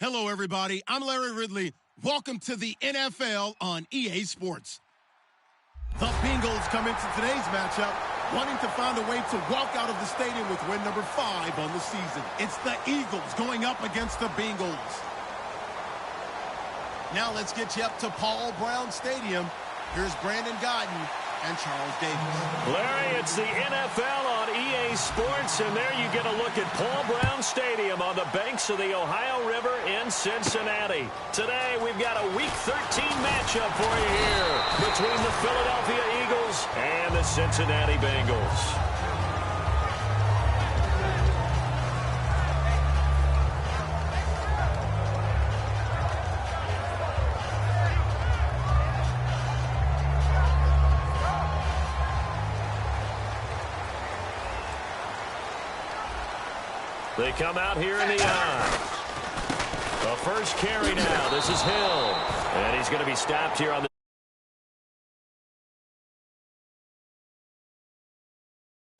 Hello, everybody. I'm Larry Ridley. Welcome to the NFL on EA Sports. The Bengals come into today's matchup wanting to find a way to walk out of the stadium with win number 5 on the season. It's the Eagles going up against the Bengals. Now let's get you up to Paul Brown Stadium. Here's Brandon Gaudin and Charles Davis. Larry, it's the NFL on EA Sports, and there you get a look at Paul Brown Stadium on the banks of the Ohio River in Cincinnati. Today, we've got a Week 13 matchup for you here between the Philadelphia Eagles and the Cincinnati Bengals. They come out here in the eye. The first carry now. This is Hill. And he's going to be stopped here on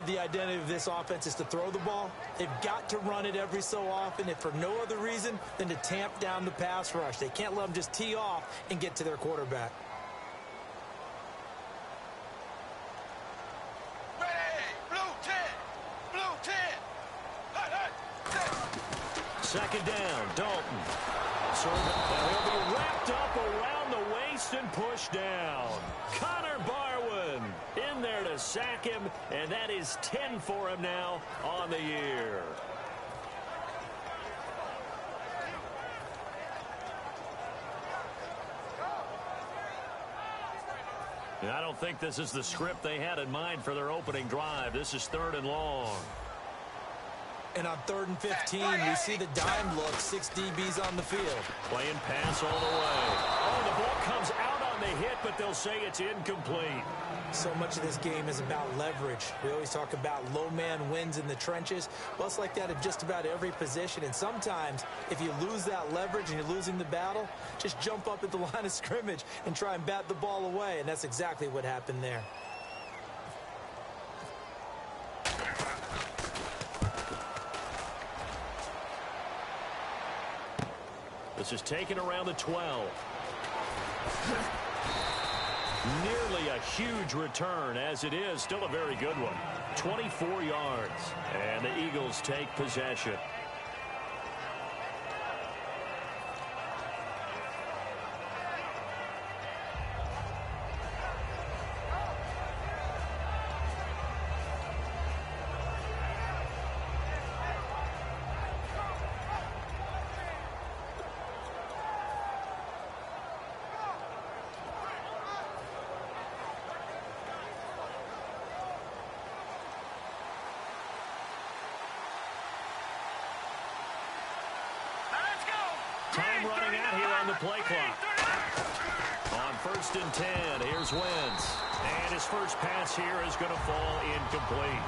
the identity of this offense is to throw the ball. They've got to run it every so often, if for no other reason than to tamp down the pass rush. They can't let them just tee off and get to their quarterback. Second down, Dalton. So he'll be wrapped up around the waist and pushed down. Connor Barwin in there to sack him, and that is 10 for him now on the year. I don't think this is the script they had in mind for their opening drive. This is 3rd and long. And on 3rd and 15, we see the dime look, 6 DBs on the field. Playing pass all the way. Oh, the ball comes out on the hit, but they'll say it's incomplete. So much of this game is about leverage. We always talk about low man wins in the trenches. Well, it's like that at just about every position. And sometimes, if you lose that leverage and you're losing the battle, just jump up at the line of scrimmage and try and bat the ball away. And that's exactly what happened there. This is taken around the 12. Nearly a huge return, as it is still a very good one. 24 yards, and the Eagles take possession. Time running out here on the play clock. On 1st and 10, here's Wentz. And his first pass here is going to fall incomplete.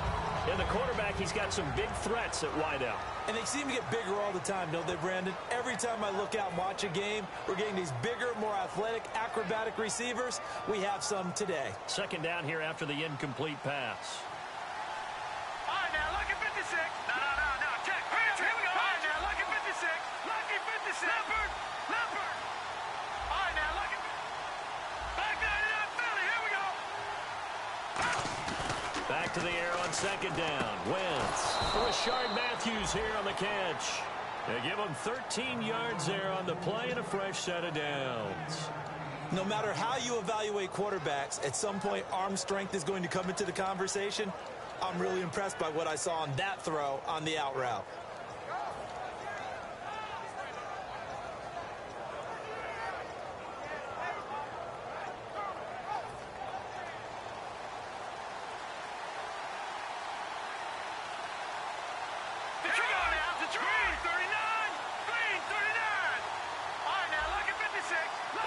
And the quarterback, he's got some big threats at wideout. And they seem to get bigger all the time, don't they, Brandon? Every time I look out and watch a game, we're getting these bigger, more athletic, acrobatic receivers. We have some today. Second down here after the incomplete pass. All right, now, lucky 56. No. Check. Here we go. All right, now, lucky 56. Lucky 56. Leopard. All right, now, lucky. Back 99 Philly. Here we go. Back to the air on second down. Wentz. Rashard Matthews here on the catch. They give him 13 yards there on the play and a fresh set of downs. No matter how you evaluate quarterbacks, at some point arm strength is going to come into the conversation. I'm really impressed by what I saw on that throw on the out route.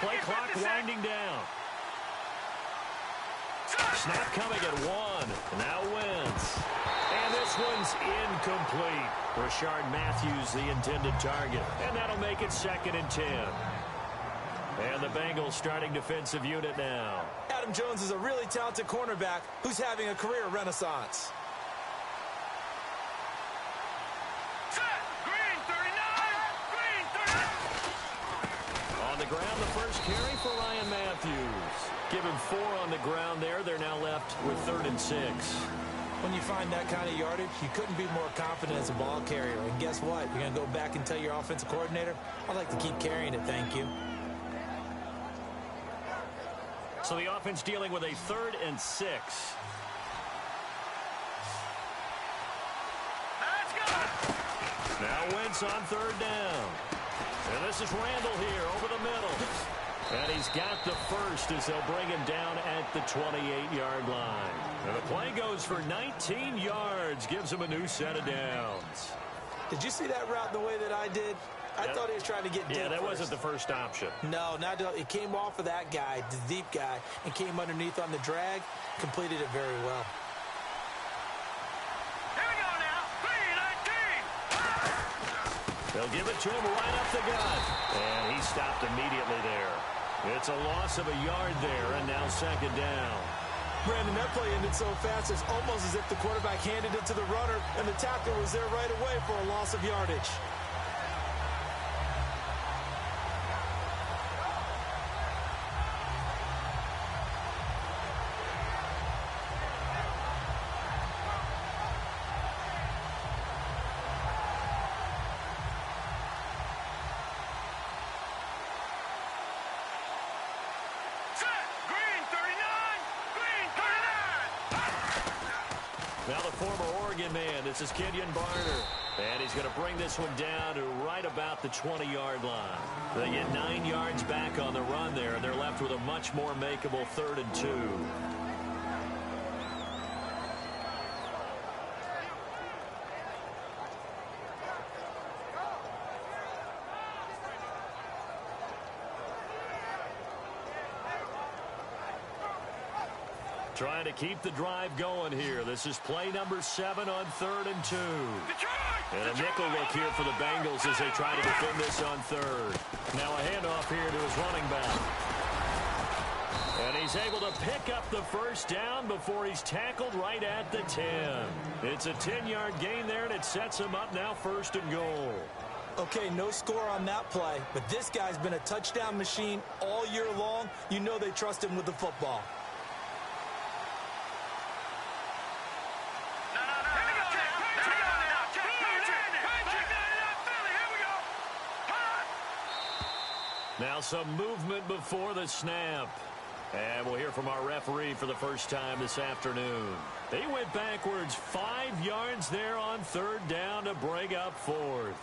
Play clock winding down. Snap coming at 1. Now Wentz. And this one's incomplete. Rashard Matthews, the intended target. And that'll make it 2nd and 10. And the Bengals starting defensive unit now. Adam Jones is a really talented cornerback who's having a career renaissance. Green 39. Green 39. the ground, the first carry for Ryan Matthews. Give him 4 on the ground there. They're now left with 3rd and 6. When you find that kind of yardage, you couldn't be more confident as a ball carrier. And guess what? You're going to go back and tell your offensive coordinator, I'd like to keep carrying it, thank you. So the offense dealing with a 3rd and 6. Let's go! Now Wentz on 3rd down. And this is Randall here over the middle. And he's got the first as they'll bring him down at the 28-yard line. And the play goes for 19 yards, gives him a new set of downs. Did you see that route the way that I did? I thought he was trying to get deep. Yeah, that first. wasn't the first option. No, not at all. It came off of that guy, the deep guy, and came underneath on the drag, completed it very well. Here we go now. 3-19. They'll give it to him right up the gut. And he stopped immediately there. It's a loss of a yard there, and now 2nd down. Brandon, that play ended so fast, it's almost as if the quarterback handed it to the runner, and the tackler was there right away for a loss of yardage. Now the former Oregon man, this is Kenyon Barner. And he's going to bring this one down to right about the 20-yard line. They get 9 yards back on the run there, and they're left with a much more makeable 3rd and 2. Trying to keep the drive going here. This is play number 7 on 3rd and 2. And a nickel look here for the Bengals as they try to defend this on 3rd. Now a handoff here to his running back. And he's able to pick up the first down before he's tackled right at the 10. It's a 10-yard gain there, and it sets him up now 1st and goal. Okay, no score on that play, but this guy's been a touchdown machine all year long. You know they trust him with the football. Now some movement before the snap. And we'll hear from our referee for the first time this afternoon. They went backwards 5 yards there on 3rd down to bring up 4th.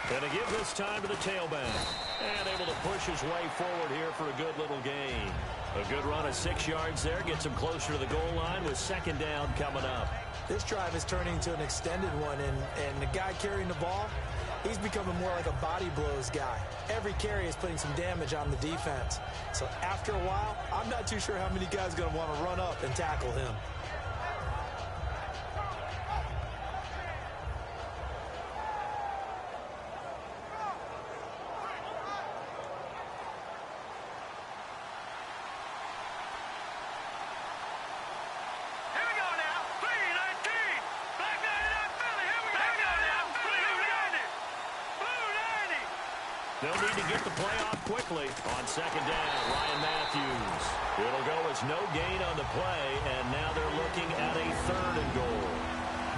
Going to give this time to the tailback. And able to push his way forward here for a good little gain. A good run of 6 yards there. Gets him closer to the goal line with 2nd down coming up. This drive is turning into an extended one, and the guy carrying the ball, he's becoming more like a body blows guy. Every carry is putting some damage on the defense. So after a while, I'm not too sure how many guys are going to want to run up and tackle him. They'll need to get the play off quickly on 2nd down. Ryan Matthews. It'll go as no gain on the play, and now they're looking at a 3rd and goal.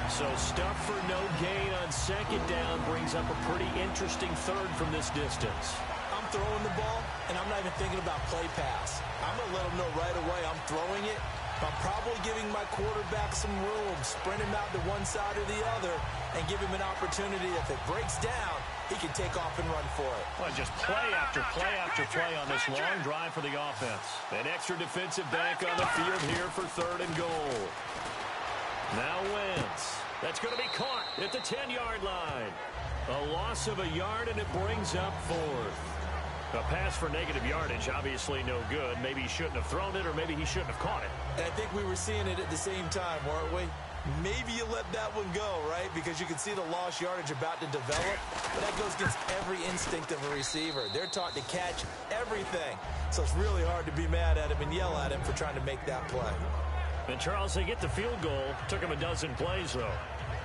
So stuff for no gain on 2nd down brings up a pretty interesting 3rd from this distance. I'm throwing the ball, and I'm not even thinking about play pass. I'm going to let them know right away I'm throwing it. I'm probably giving my quarterback some room, sprint him out to one side or the other, and give him an opportunity. If it breaks down, he can take off and run for it. Well, just play after play after play on this long drive for the offense. An extra defensive back on the field here for 3rd and goal. Now Wentz. That's going to be caught at the 10-yard line. A loss of a yard, and it brings up 4th. A pass for negative yardage, obviously no good. Maybe he shouldn't have thrown it, or maybe he shouldn't have caught it. And I think we were seeing it at the same time, weren't we? Maybe you let that one go, right? Because you can see the lost yardage about to develop. But that goes against every instinct of a receiver. They're taught to catch everything. So it's really hard to be mad at him and yell at him for trying to make that play. And, Charles, they get the field goal. Took him a dozen plays, though.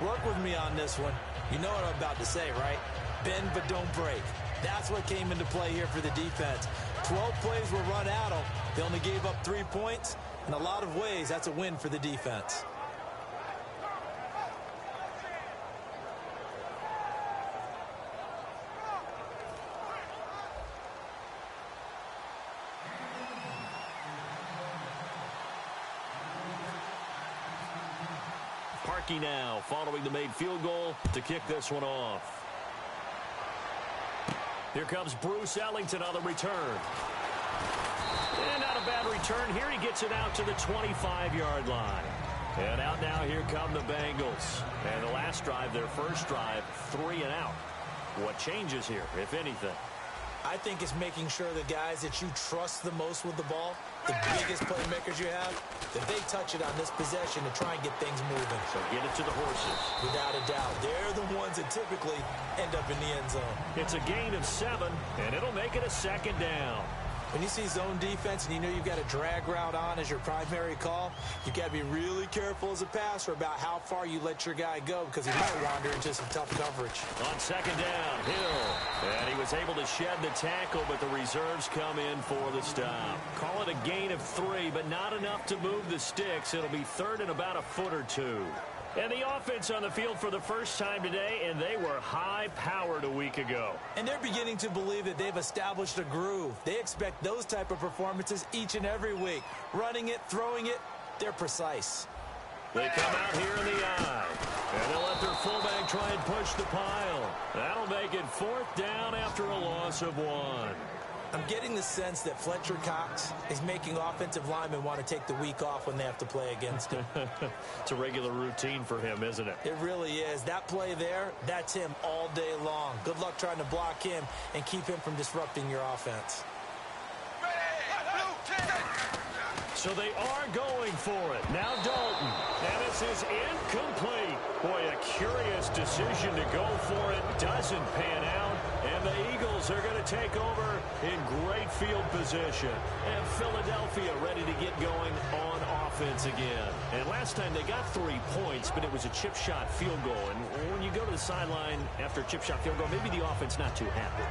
Work with me on this one. You know what I'm about to say, right? Bend but don't break. That's what came into play here for the defense. 12 plays were run at them. They only gave up 3 points. In a lot of ways, that's a win for the defense. Parkey now following the made field goal to kick this one off. Here comes Bruce Ellington on the return. And not a bad return here. He gets it out to the 25-yard line. And out now, here come the Bengals. And the last drive, their first drive, 3 and out. What changes here, if anything? I think it's making sure the guys that you trust the most with the ball, the biggest playmakers you have, that they touch it on this possession to try and get things moving. So get it to the horses. Without a doubt. They're the ones that typically end up in the end zone. It's a gain of 7, and it'll make it a second down. When you see zone defense and you know you've got a drag route on as your primary call, you've got to be really careful as a passer about how far you let your guy go because he might wander into some tough coverage. On second down, Hill. And he was able to shed the tackle, but the reserves come in for the stop. Call it a gain of 3, but not enough to move the sticks. It'll be third and about a foot or 2. And the offense on the field for the first time today, and they were high-powered a week ago. And they're beginning to believe that they've established a groove. They expect those type of performances each and every week. Running it, throwing it, they're precise. They come out here in the eye, and they'll let their fullback try and push the pile. That'll make it 4th down after a loss of 1. I'm getting the sense that Fletcher Cox is making offensive linemen want to take the week off when they have to play against him. It's a regular routine for him, isn't it? It really is. That play there, that's him all day long. Good luck trying to block him and keep him from disrupting your offense. So they are going for it. Now Dalton. And this is incomplete. Boy, a curious decision to go for it. Doesn't pan out. And the Eagles are going to take over in great field position. And Philadelphia ready to get going on offense again. And last time they got 3 points, but it was a chip shot field goal. And when you go to the sideline after a chip shot field goal, maybe the offense not too happy.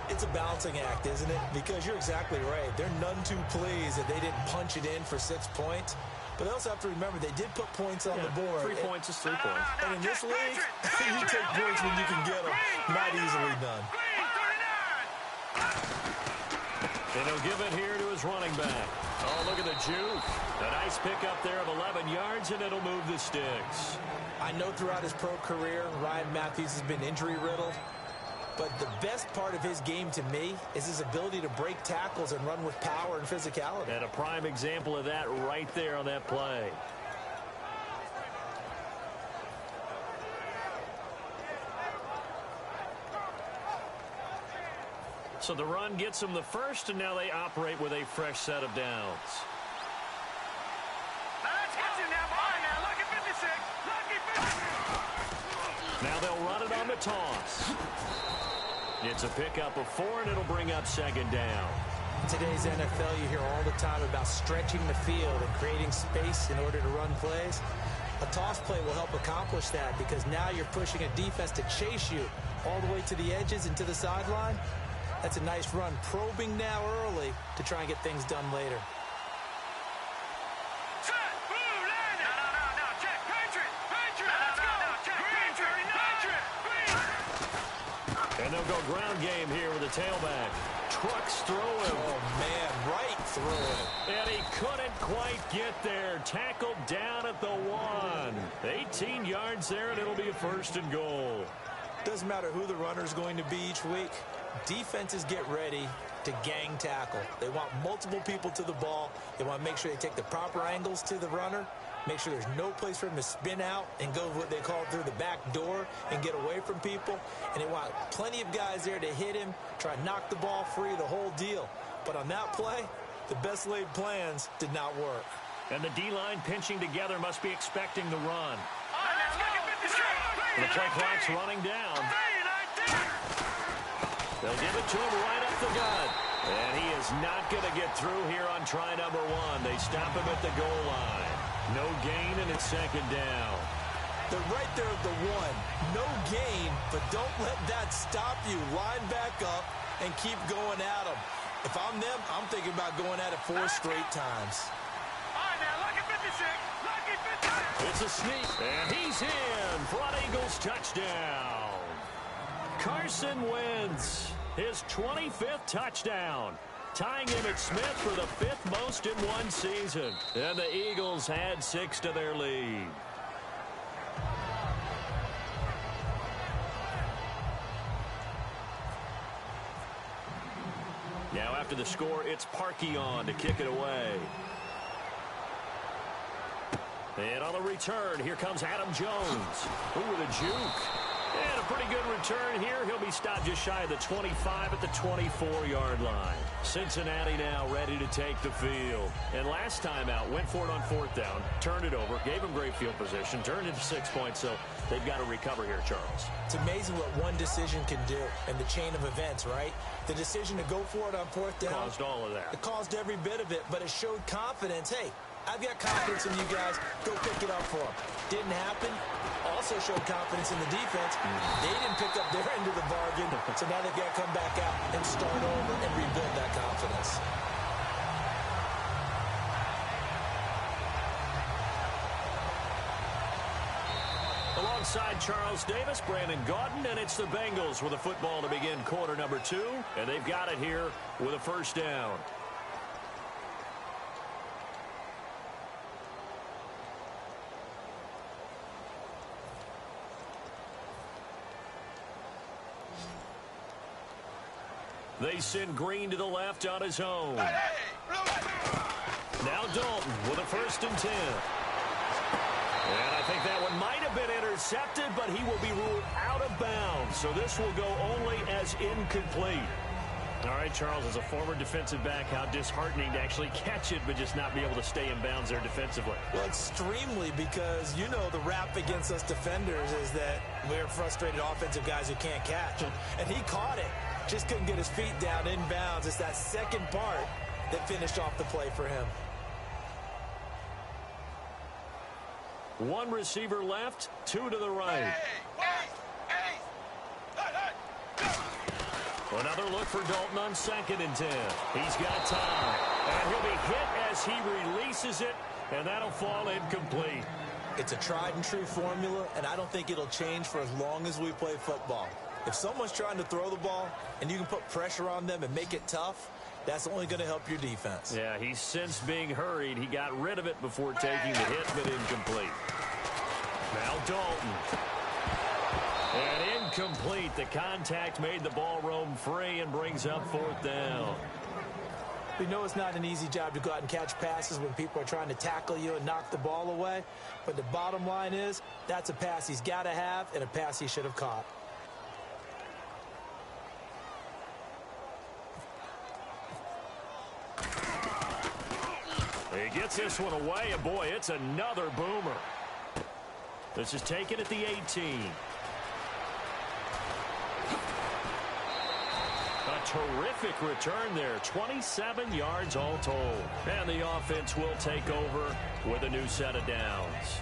It's a balancing act, isn't it? Because you're exactly right. They're none too pleased that they didn't punch it in for 6 points. But they also have to remember they did put points on the board. 3 points is 3 points. And in this league, you take points when you can get them. Not easily done. And he'll give it here to his running back. Oh, look at the juke. A nice pickup there of 11 yards, and it'll move the sticks. I know throughout his pro career, Ryan Matthews has been injury-riddled. But the best part of his game to me is his ability to break tackles and run with power and physicality. And a prime example of that right there on that play. So the run gets them the first, and now they operate with a fresh set of downs. Now they'll run it on the toss. It's a pickup of 4, and it'll bring up second down. In today's NFL, you hear all the time about stretching the field and creating space in order to run plays. A toss play will help accomplish that because now you're pushing a defense to chase you all the way to the edges and to the sideline. That's a nice run, probing now early to try and get things done later. And they'll go ground game here with the tailback. Trucks through him. Oh, man, right through him. And he couldn't quite get there. Tackled down at the 1. 18 yards there, and it'll be a 1st and goal. Doesn't matter who the runner is going to be each week. Defenses get ready to gang tackle. They want multiple people to the ball. They want to make sure they take the proper angles to the runner. Make sure there's no place for him to spin out and go what they call through the back door and get away from people. And they want plenty of guys there to hit him, try to knock the ball free, the whole deal. But on that play, the best laid plans did not work. And the D-line pinching together must be expecting the run. The play clock's running down. They'll give it to him right up the gut. And he is not going to get through here on try number 1. They stop him at the goal line. No gain, and it's second down. They're right there at the 1. No gain, but don't let that stop you. Line back up and keep going at them. If I'm them, I'm thinking about going at it 4 straight times. All right, now, lucky 56. Lucky 56. It's a sneak, and he's in for an Eagles touchdown. Carson Wentz, his 25th touchdown, tying Emmitt Smith for the 5th most in one season. And the Eagles add 6 to their lead. Now after the score, it's Parkey on to kick it away. And on the return, here comes Adam Jones. Ooh, with a juke. And a pretty good return here. He'll be stopped just shy of the 25 at the 24-yard line. Cincinnati now ready to take the field. And last time out, went for it on 4th down, turned it over, gave him great field position, turned it to 6 points, so they've got to recover here, Charles. It's amazing what one decision can do in the chain of events, right? The decision to go for it on 4th down. Caused all of that. It caused every bit of it, but it showed confidence. Hey, I've got confidence in you guys. Go pick it up for them. Didn't happen. Also showed confidence in the defense. They didn't pick up their end of the bargain, so now they've got to come back out and start over and rebuild that confidence. Alongside Charles Davis, Brandon Gaudin, and it's the Bengals with a football to begin quarter number 2, and they've got it here with a first down. They send Green to the left on his own. Now Dalton with a 1st and 10. And I think that one might have been intercepted, but he will be ruled out of bounds. So this will go only as incomplete. All right, Charles, as a former defensive back, how disheartening to actually catch it, but just not be able to stay in bounds there defensively. Well, extremely, because you know the rap against us defenders is that we're frustrated offensive guys who can't catch. And he caught it. Just couldn't get his feet down in bounds. It's that second part that finished off the play for him. One receiver left, 2 to the right. Another look for Dalton on 2nd and 10. He's got time. And he'll be hit as he releases it, and that'll fall incomplete. It's a tried and true formula, and I don't think it'll change for as long as we play football. If someone's trying to throw the ball and you can put pressure on them and make it tough, that's only going to help your defense. Yeah, he's since being hurried. He got rid of it before taking the hit, but incomplete. Now Dalton. And incomplete. The contact made the ball roam free and brings up 4th down. We know it's not an easy job to go out and catch passes when people are trying to tackle you and knock the ball away. But the bottom line is that's a pass he's got to have and a pass he should have caught. He gets this one away, and boy, it's another boomer. This is taken at the 18. A terrific return there, 27 yards all told. And the offense will take over with a new set of downs.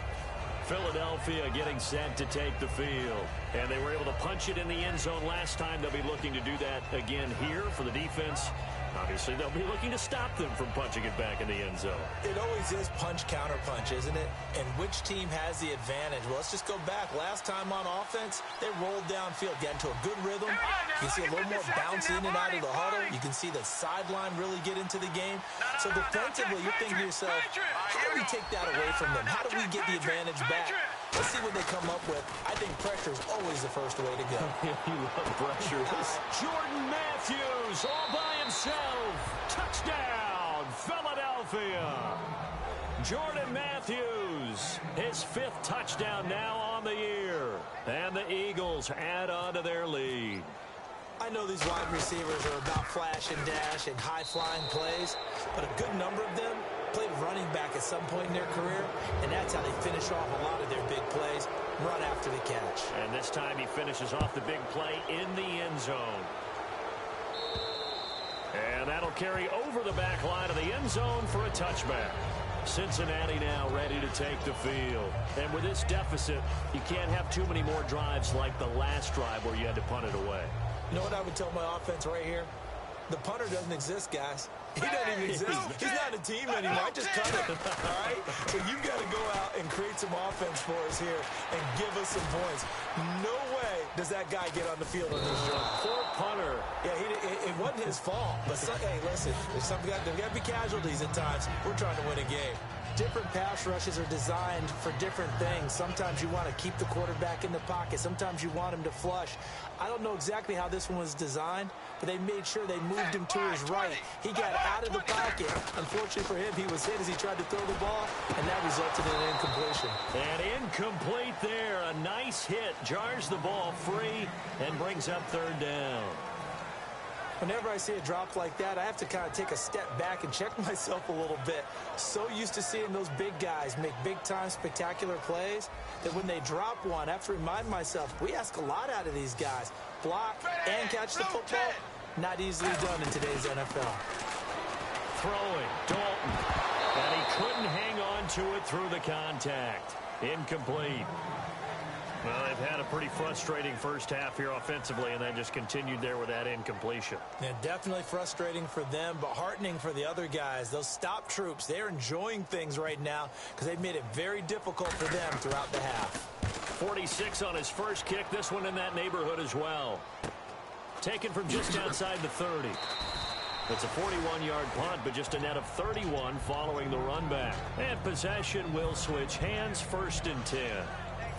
Philadelphia getting set to take the field. And they were able to punch it in the end zone last time. They'll be looking to do that again here for the defense. Obviously, they'll be looking to stop them from punching it back in the end zone. It always is punch-counter-punch, isn't it? And which team has the advantage? Well, let's just go back. Last time on offense, they rolled downfield, got into a good rhythm. You can see a little more bounce in and out of the huddle. You can see the sideline really get into the game. So defensively, you're thinking to yourself, how do we take that away from them? How do we get the advantage back? Let's see what they come up with. I think pressure is always the first way to go. You love pressure. Jordan Matthews all by himself. Touchdown, Philadelphia. Jordan Matthews, his 5th touchdown now on the year. And the Eagles add on to their lead. I know these wide receivers are about flash and dash and high-flying plays, but a good number of them played running back quarterback at some point in their career, and that's how they finish off a lot of their big plays, run after the catch. And this time he finishes off the big play in the end zone. And that'll carry over the back line of the end zone for a touchback. Cincinnati now ready to take the field. And with this deficit, you can't have too many more drives like the last drive where you had to punt it away. You know what I would tell my offense right here? The punter doesn't exist, guys. He doesn't even exist. He's not a team anymore. I just cut it, all right? So you've got to go out and create some offense for us here and give us some points. No way does that guy get on the field on this drive. Poor punter. Yeah, it wasn't his fault. But, hey, listen, there's got to be casualties at times. We're trying to win a game. Different pass rushes are designed for different things. Sometimes you want to keep the quarterback in the pocket. Sometimes you want him to flush. I don't know exactly how this one was designed, but they made sure they moved him to his right. He got out of the pocket. Unfortunately for him, he was hit as he tried to throw the ball, and that resulted in an incompletion. And incomplete there. A nice hit. Jars the ball free and brings up third down. Whenever I see a drop like that, I have to kind of take a step back and check myself a little bit. So used to seeing those big guys make big-time spectacular plays that when they drop one, I have to remind myself, we ask a lot out of these guys. Block and catch the football, not easily done in today's NFL. Throwing, Dalton. And he couldn't hang on to it through the contact. Incomplete. Well, they've had a pretty frustrating first half here offensively, and then just continued there with that incompletion. Yeah, definitely frustrating for them, but heartening for the other guys. Those stop troops, they're enjoying things right now because they've made it very difficult for them throughout the half. 46 on his first kick. This one in that neighborhood as well. Taken from just outside the 30. It's a 41-yard punt, but just a net of 31 following the run back. And possession will switch hands, 1st and 10.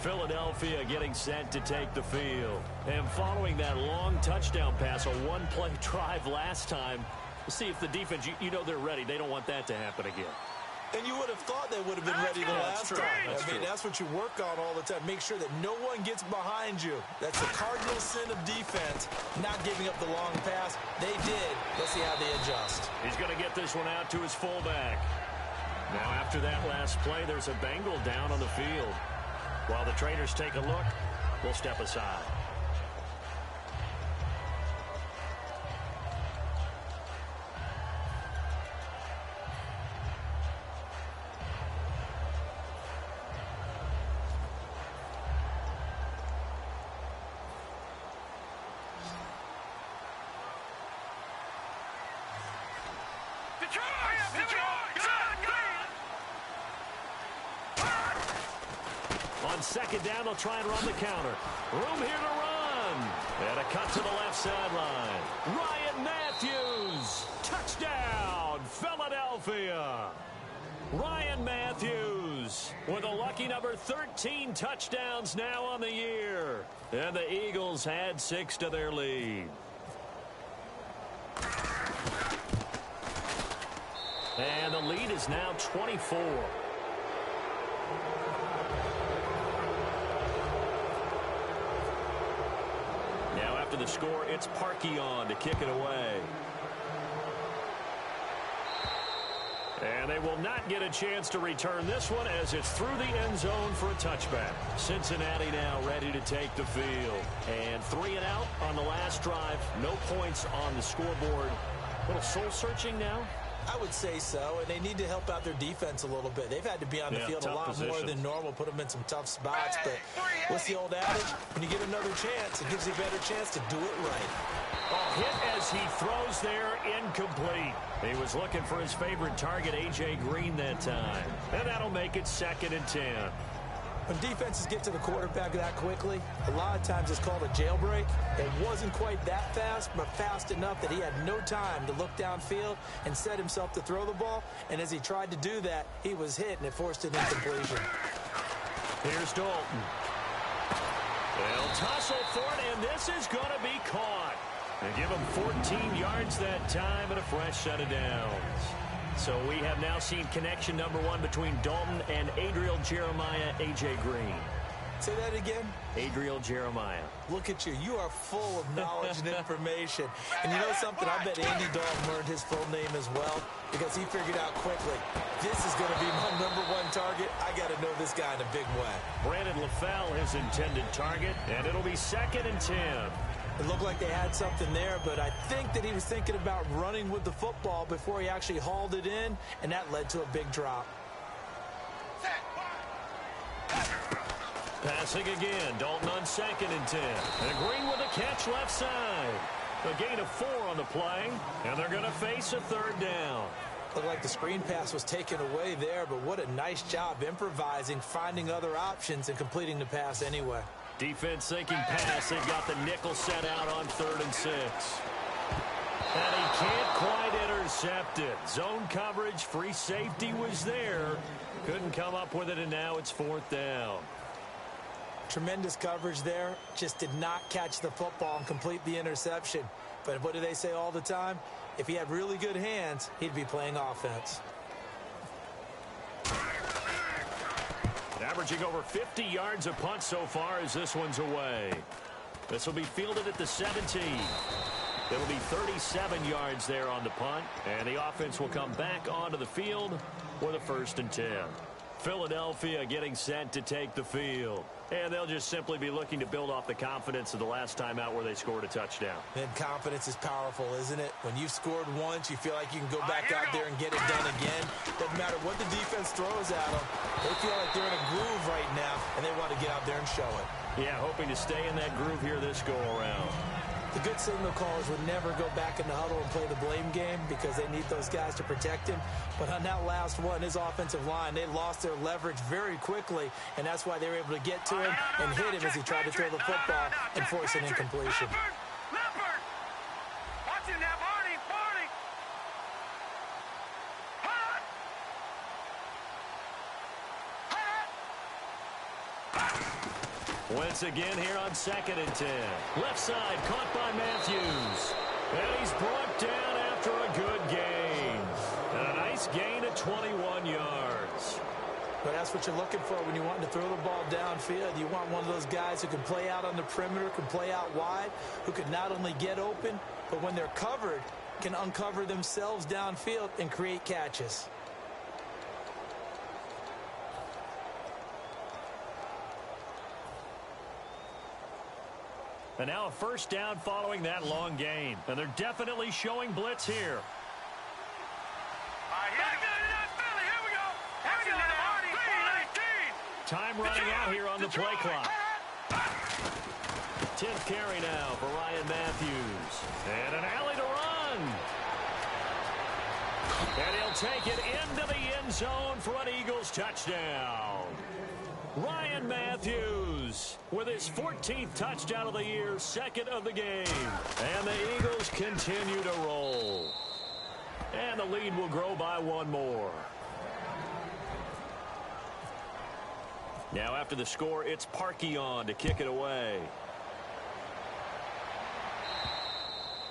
Philadelphia getting set to take the field. And following that long touchdown pass, a one-play drive last time, see if the defense, you know they're ready. They don't want that to happen again. And you would have thought they would have been ready the last time. That's what you work on all the time. Make sure that no one gets behind you. That's the cardinal sin of defense, not giving up the long pass. They did. Let's see how they adjust. He's going to get this one out to his fullback. Now after that last play, there's a Bengal down on the field. While the trainers take a look, we'll step aside. On second down, they'll try and run the counter. Room here to run. And a cut to the left sideline. Ryan Matthews. Touchdown, Philadelphia. Ryan Matthews with a lucky number 13 touchdowns now on the year. And the Eagles add 6 to their lead. And the lead is now 24. Now after the score, it's Parkey on to kick it away. And they will not get a chance to return this one as it's through the end zone for a touchback. Cincinnati now ready to take the field. And 3 and out on the last drive. No points on the scoreboard. A little soul-searching now. I would say so, and they need to help out their defense a little bit. They've had to be on the field a lot more than normal, put them in some tough spots. But what's the old adage? When you get another chance, it gives you a better chance to do it right. Oh, hit as he throws there, incomplete. He was looking for his favorite target, A.J. Green, that time. And that'll make it 2nd and 10. When defenses get to the quarterback that quickly, a lot of times it's called a jailbreak. It wasn't quite that fast, but fast enough that he had no time to look downfield and set himself to throw the ball. And as he tried to do that, he was hit, and it forced an incompletion. Here's Dalton. They'll tussle for it, and this is going to be caught. They give him 14 yards that time and a fresh set of downs. So we have now seen connection number 1 between Dalton and Adriel Jeremiah, A.J. Green. Say that again. Adriel Jeremiah. Look at you. You are full of knowledge and information. And you know something? I bet Andy Dalton learned his full name as well because he figured out quickly, this is going to be my #1 target. I got to know this guy in a big way. Brandon LaFell, his intended target, and it'll be 2nd and 10. It looked like they had something there, but I think that he was thinking about running with the football before he actually hauled it in, and that led to a big drop. Passing again, Dalton on 2nd and 10. And Green with a catch left side. A gain of 4 on the play, and they're going to face a 3rd down. Looked like the screen pass was taken away there, but what a nice job improvising, finding other options, and completing the pass anyway. Defense thinking pass. They've got the nickel set out on 3rd and 6. And he can't quite intercept it. Zone coverage, free safety was there. Couldn't come up with it, and now it's 4th down. Tremendous coverage there. Just did not catch the football and complete the interception. But what do they say all the time? If he had really good hands, he'd be playing offense. Averaging over 50 yards a punt so far as this one's away. This will be fielded at the 17. It'll be 37 yards there on the punt, and the offense will come back onto the field with a 1st and 10. Philadelphia getting set to take the field. And they'll just simply be looking to build off the confidence of the last time out where they scored a touchdown. And confidence is powerful, isn't it? When you've scored once, you feel like you can go back out there and get it done again. Doesn't matter what the defense throws at them. They feel like they're in a groove right now, and they want to get out there and show it. Yeah, hoping to stay in that groove here this go-around. The good signal callers would never go back in the huddle and play the blame game because they need those guys to protect him. But on that last one, his offensive line, they lost their leverage very quickly, and that's why they were able to get to him and hit him as he tried to throw the football and force an incompletion. Leopard! Watch him now, Barney! Barney! Hut! Once again here on 2nd and 10. Left side caught by Matthews. And he's brought down after a good gain. And a nice gain of 21 yards. But that's what you're looking for when you want to throw the ball downfield. You want one of those guys who can play out on the perimeter, can play out wide, who can not only get open, but when they're covered, can uncover themselves downfield and create catches. And now a 1st down following that long gain. And they're definitely showing blitz here. Time running out here on the play clock. 10th carry now for Ryan Matthews. And an alley to run. And he'll take it into the end zone for an Eagles touchdown. Ryan Matthews with his 14th touchdown of the year, 2nd of the game. And the Eagles continue to roll. And the lead will grow by 1 more. Now after the score, it's Parkey on to kick it away.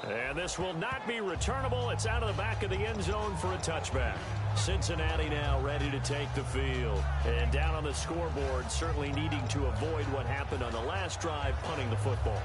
And this will not be returnable. It's out of the back of the end zone for a touchback. Cincinnati now ready to take the field. And down on the scoreboard, certainly needing to avoid what happened on the last drive, punting the football.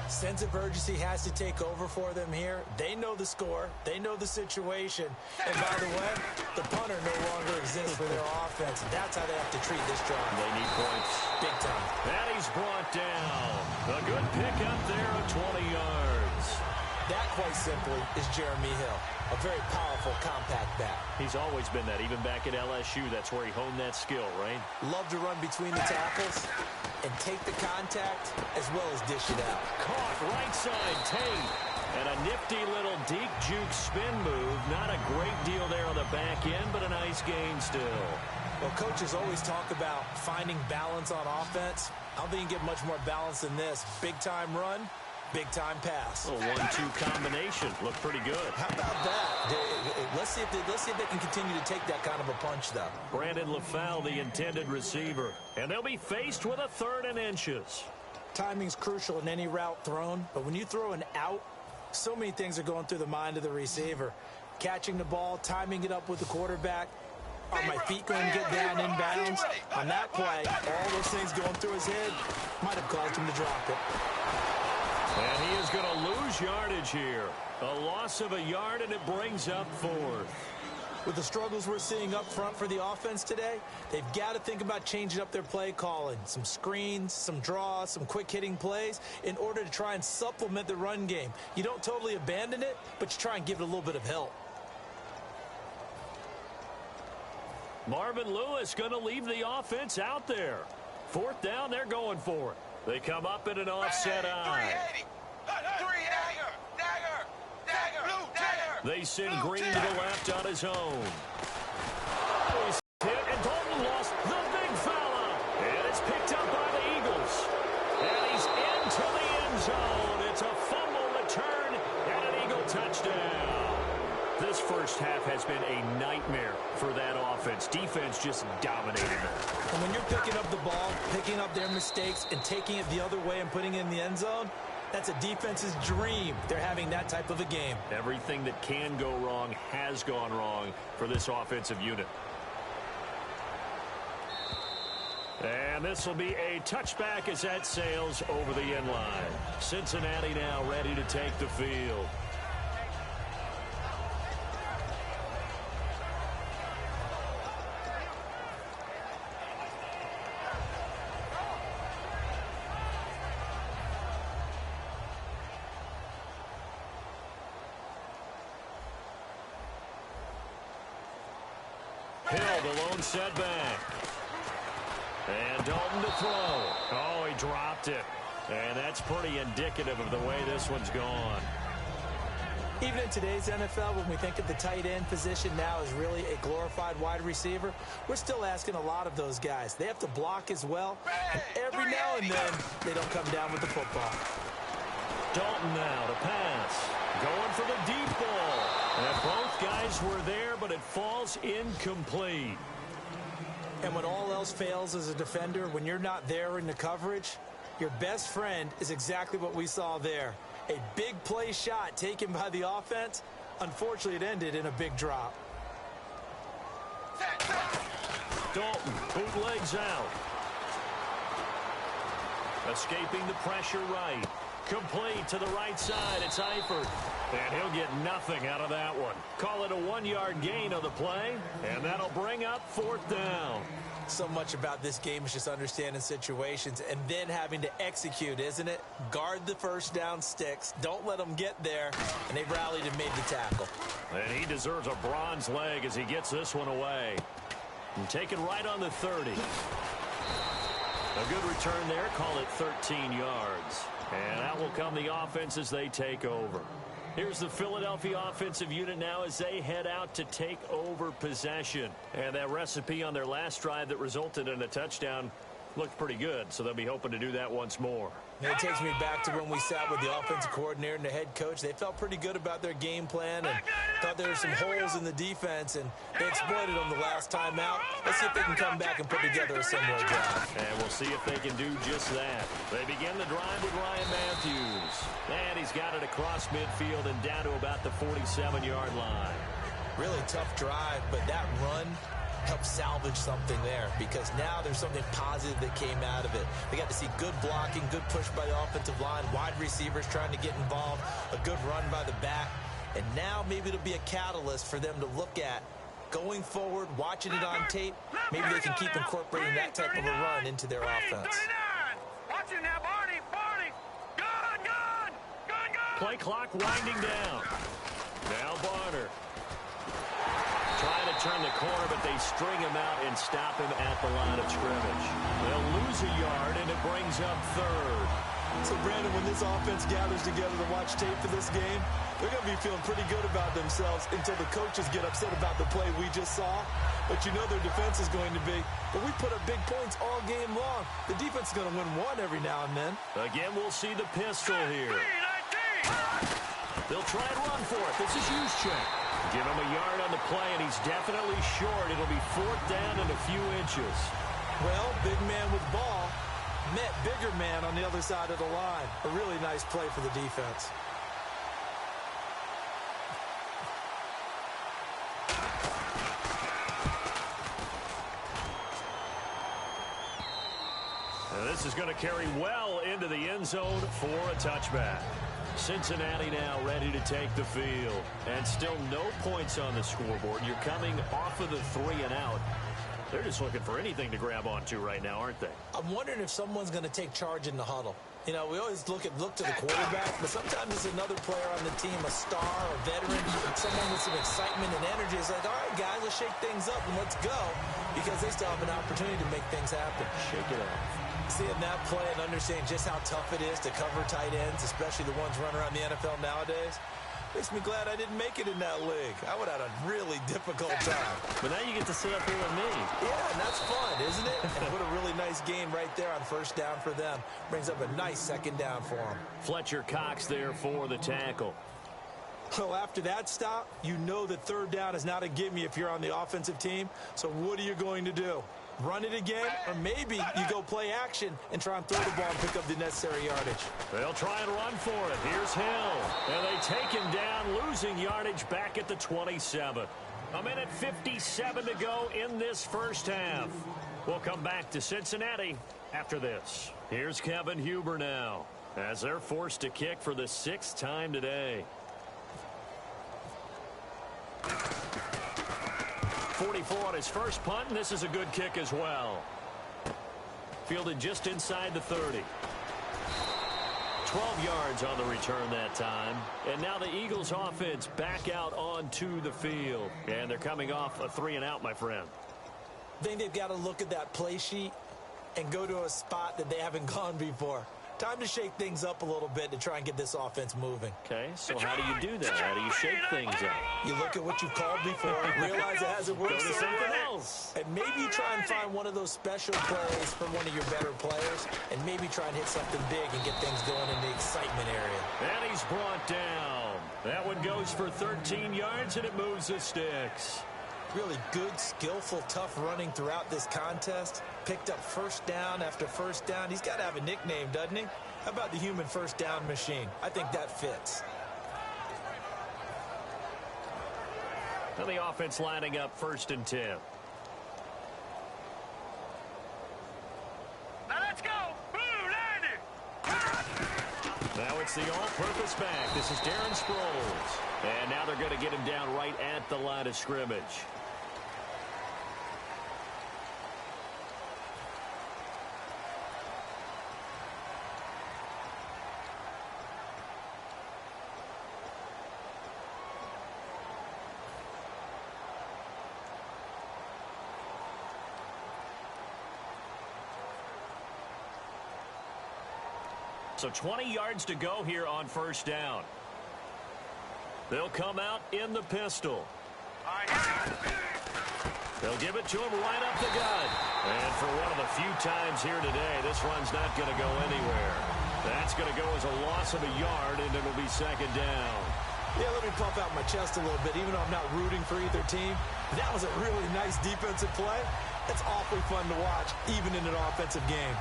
Sense of urgency has to take over for them here. They know the score. They know the situation. And by the way, the punter no longer exists for their offense. That's how they have to treat this drive. They need points. Big time. And he's brought down. A good pickup there of 20 yards. That, quite simply, is Jeremy Hill. A very powerful, compact back. He's always been that. Even back at LSU, that's where he honed that skill, right? Love to run between the tackles and take the contact as well as dish it out. Caught right side, Tate. And a nifty little deep juke spin move. Not a great deal there on the back end, but a nice gain still. Well, coaches always talk about finding balance on offense. I don't think you can get much more balance than this. Big-time run, big-time pass. A 1-2 combination. Looked pretty good. How about that? Let's see if they can continue to take that kind of a punch, though. Brandon LaFell, the intended receiver. And they'll be faced with a 3rd and inches. Timing's crucial in any route thrown, but when you throw an out, so many things are going through the mind of the receiver. Catching the ball, timing it up with the quarterback. Are my feet going to get down in bounds? On that play, all those things going through his head might have caused him to drop it. And he is going to lose yardage here. A loss of a yard, and it brings up 4th. With the struggles we're seeing up front for the offense today, they've got to think about changing up their play calling. Some screens, some draws, some quick-hitting plays in order to try and supplement the run game. You don't totally abandon it, but you try and give it a little bit of help. Marvin Lewis going to leave the offense out there. 4th down, they're going for it. They come up in an offset eye. 380. Dagger. They send Green to the left on his own. He's hit, and Dalton lost the big fella. And it's picked up by the Eagles. And he's into the end zone. It's a fumble return and an Eagle touchdown. This first half has been a nightmare for that offense. Defense just dominated them. And when you're picking up the ball, picking up their mistakes, and taking it the other way and putting it in the end zone, that's a defense's dream. They're having that type of a game. Everything that can go wrong has gone wrong for this offensive unit. And this will be a touchback as that sails over the end line. Cincinnati now ready to take the field. Hill, the lone setback. And Dalton to throw. Oh, he dropped it. And that's pretty indicative of the way this one's gone. Even in today's NFL, when we think of the tight end position now as really a glorified wide receiver, we're still asking a lot of those guys. They have to block as well. And every now and then, they don't come down with the football. Dalton now to pass. Going for the deep ball. And both guys were there, but it falls incomplete. And when all else fails as a defender, when you're not there in the coverage, your best friend is exactly what we saw there. A big play shot taken by the offense. Unfortunately, it ended in a big drop. Dalton bootlegs out. Escaping the pressure right. Complete to the right side. It's Eifert. And he'll get nothing out of that one. Call it a 1-yard gain on the play. And that'll bring up 4th down. So much about this game is just understanding situations and then having to execute, isn't it? Guard the first down sticks. Don't let them get there. And they rallied and made the tackle. And he deserves a bronze leg as he gets this one away. And taken right on the 30. A good return there. Call it 13 yards. And out will come the offense as they take over. Here's the Philadelphia offensive unit now as they head out to take over possession. And that recipe on their last drive that resulted in a touchdown looked pretty good, so they'll be hoping to do that once more. It takes me back to when we sat with the offensive coordinator and the head coach. They felt pretty good about their game plan and thought there were some holes in the defense, and they exploited them the last time out. Let's see if they can come back and put together a similar drive. And we'll see if they can do just that. They begin the drive with Ryan Matthews. And he's got it across midfield and down to about the 47-yard line. Really tough drive, but that run help salvage something there, because now there's something positive that came out of it. They got to see good blocking, good push by the offensive line, wide receivers trying to get involved, a good run by the back, and now maybe it'll be a catalyst for them to look at going forward, watching it on tape. Maybe they can keep incorporating that type of a run into their offense. Watch it now, Barney. Good. Play clock winding down. Now Barner. Trying to turn the corner, but they string him out and stop him at the line of scrimmage. They'll lose a yard, and it brings up 3rd. So, Brandon, when this offense gathers together to watch tape for this game, they're going to be feeling pretty good about themselves until the coaches get upset about the play we just saw. But you know their defense is going to be, but we put up big points all game long. The defense is going to win one every now and then. Again, we'll see the pistol here. They'll try and run for it. This is Juszczyk. Give him a yard on the play, and he's definitely short. It'll be 4th down and a few inches. Well, big man with ball met bigger man on the other side of the line. A really nice play for the defense. This is going to carry well into the end zone for a touchback. Cincinnati now ready to take the field. And still no points on the scoreboard. You're coming off of the 3-and-out. They're just looking for anything to grab onto right now, aren't they? I'm wondering if someone's going to take charge in the huddle. You know, we always look to the quarterback, but sometimes it's another player on the team, a star, a veteran, someone with some excitement and energy. It's like, all right, guys, let's shake things up and let's go, because they still have an opportunity to make things happen. Shake it off. Seeing that play and understanding just how tough it is to cover tight ends, especially the ones running around the NFL nowadays, makes me glad I didn't make it in that league. I would have had a really difficult time. But now you get to sit up here with me. Yeah, and that's fun, isn't it? And what a really nice game right there on first down for them. Brings up a nice second down for them. Fletcher Cox there for the tackle. Well, after that stop, you know that third down is not a gimme if you're on the offensive team. So what are you going to do? Run it again, or maybe you go play action and try and throw the ball and pick up the necessary yardage. They'll try and run for it. Here's Hill. And they take him down, losing yardage back at the 27. A minute 57 to go in this first half. We'll come back to Cincinnati after this. Here's Kevin Huber now, as they're forced to kick for the 6th time today. 44 on his first punt, and this is a good kick as well. Fielded just inside the 30. 12 yards on the return that time. And now the Eagles offense back out onto the field. And they're coming off a 3-and-out, my friend. I think they've got to look at that play sheet and go to a spot that they haven't gone before. Time to shake things up a little bit to try and get this offense moving. Okay, so how do you do that? How do you shake things up? You look at what you've called before, realize it hasn't worked. Go to so something well. else. And maybe you try and find one of those special plays for one of your better players, and maybe try and hit something big and get things going in the excitement area. And he's brought down. That one goes for 13 yards, and it moves the sticks. Really good, skillful, tough running throughout this contest. Picked up first down after first down. He's got to have a nickname, doesn't he? How about the human first down machine? I think that fits. And the offense lining up 1st and 10. Now let's go. Blue, landed. Now it's the all-purpose back. This is Darren Sproles. And now they're going to get him down right at the line of scrimmage. So 20 yards to go here on first down. They'll come out in the pistol. They'll give it to him right up the gut. And for one of the few times here today, this run's not going to go anywhere. That's going to go as a loss of a yard, and it'll be second down. Yeah, let me puff out my chest a little bit, even though I'm not rooting for either team. That was a really nice defensive play. It's awfully fun to watch, even in an offensive game.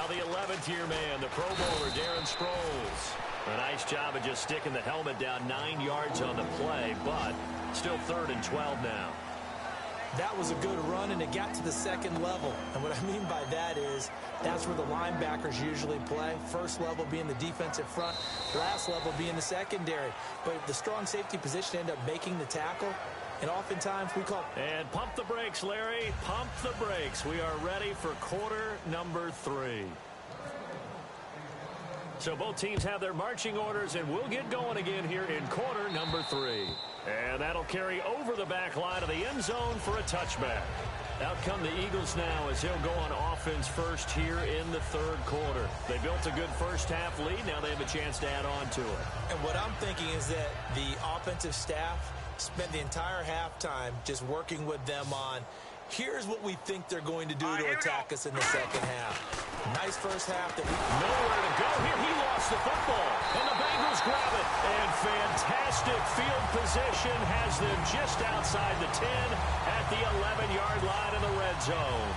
The 11th-year man, the Pro Bowler, Darren Sproles. A nice job of just sticking the helmet down 9 yards on the play, but still 3rd and 12 now. That was a good run, and it got to the second level. And what I mean by that is that's where the linebackers usually play. First level being the defensive front, last level being the secondary. But the strong safety position ended up making the tackle. And oftentimes we call... And pump the brakes, Larry. Pump the brakes. We are ready for quarter number 3. So both teams have their marching orders, and we'll get going again here in quarter number 3. And that'll carry over the back line of the end zone for a touchback. Out come the Eagles now as they'll go on offense first here in the 3rd quarter. They built a good first half lead. Now they have a chance to add on to it. And what I'm thinking is that the offensive staff spent the entire halftime just working with them on, here's what we think they're going to do to attack us in the second half. Nice first half. Nowhere to go here. He lost the football. And the Bengals grab it. And fantastic field position has them just outside the 10 at the 11-yard line in the red zone.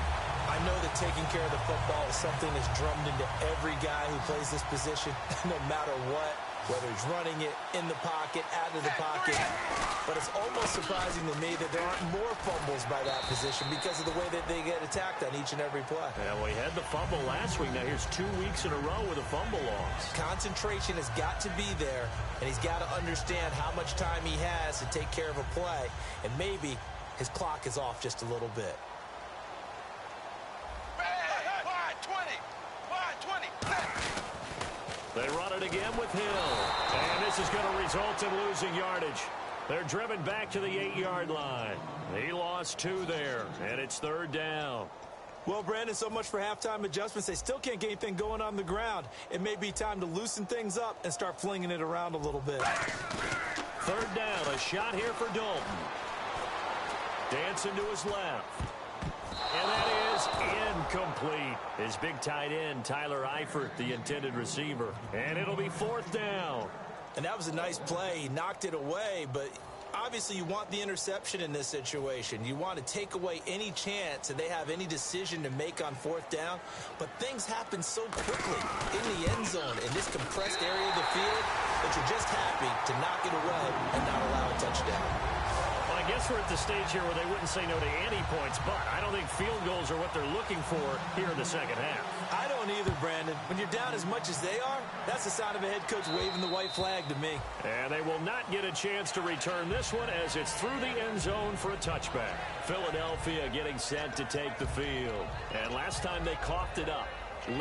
I know that taking care of the football is something that's drummed into every guy who plays this position, no matter what, whether he's running it, in the pocket, out of the pocket. But it's almost surprising to me that there aren't more fumbles by that position because of the way that they get attacked on each and every play. Yeah, well, he had the fumble last week. Now here's 2 weeks in a row with a fumble loss. Concentration has got to be there, and he's got to understand how much time he has to take care of a play, and maybe his clock is off just a little bit. They run it again with Hill. And this is going to result in losing yardage. They're driven back to the 8-yard line. He lost 2 there, and it's 3rd down. Well, Brandon, so much for halftime adjustments. They still can't get anything going on the ground. It may be time to loosen things up and start flinging it around a little bit. 3rd down, a shot here for Dalton. Dancing to his left. And that is incomplete. His big tight end, Tyler Eifert, the intended receiver. And it'll be 4th down. And that was a nice play. He knocked it away, but obviously you want the interception in this situation. You want to take away any chance that they have any decision to make on 4th down. But things happen so quickly in the end zone in this compressed area of the field that you're just happy to knock it away and not allow a touchdown. I guess we're at the stage here where they wouldn't say no to any points, but I don't think field goals are what they're looking for here in the second half. I don't either, Brandon. When you're down as much as they are, that's the sign of a head coach waving the white flag to me. And they will not get a chance to return this one as it's through the end zone for a touchback. Philadelphia getting set to take the field. And last time they coughed it up,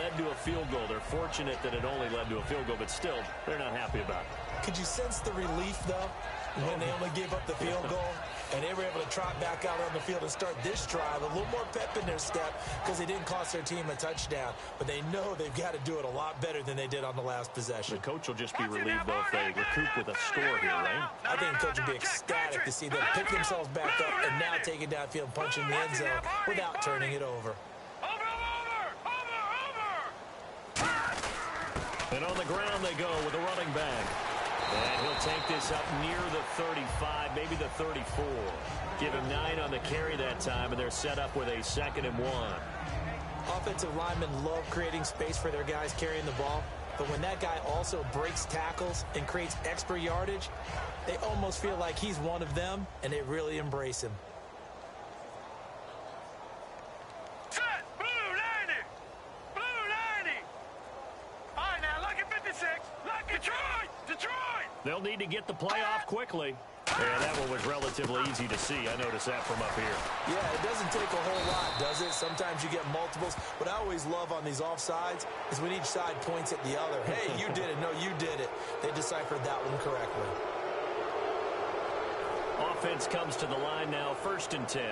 led to a field goal. They're fortunate that it only led to a field goal, but still, they're not happy about it. Could you sense the relief, though, when they only gave up the field goal? And they were able to trot back out on the field and start this drive. A little more pep in their step because they didn't cost their team a touchdown. But they know they've got to do it a lot better than they did on the last possession. The coach will just be relieved, though, if they recoup with a score here, right? I think the coach will be ecstatic to see them pick themselves back up and now take it downfield, punching the end zone without turning it over. And on the ground they go with a running back. And he'll take this up near the 35, maybe the 34. Give him 9 on the carry that time, and they're set up with a 2nd and 1. Offensive linemen love creating space for their guys carrying the ball. But when that guy also breaks tackles and creates extra yardage, they almost feel like he's one of them, and they really embrace him. Set! Blue 90! Blue 90! All right, now, lucky 56. Lucky Detroit! They'll need to get the play off quickly. And that one was relatively easy to see. I noticed that from up here. Yeah, it doesn't take a whole lot, does it? Sometimes you get multiples. What I always love on these offsides is when each side points at the other. Hey, you did it. No, you did it. They deciphered that one correctly. Offense comes to the line now, 1st and 10.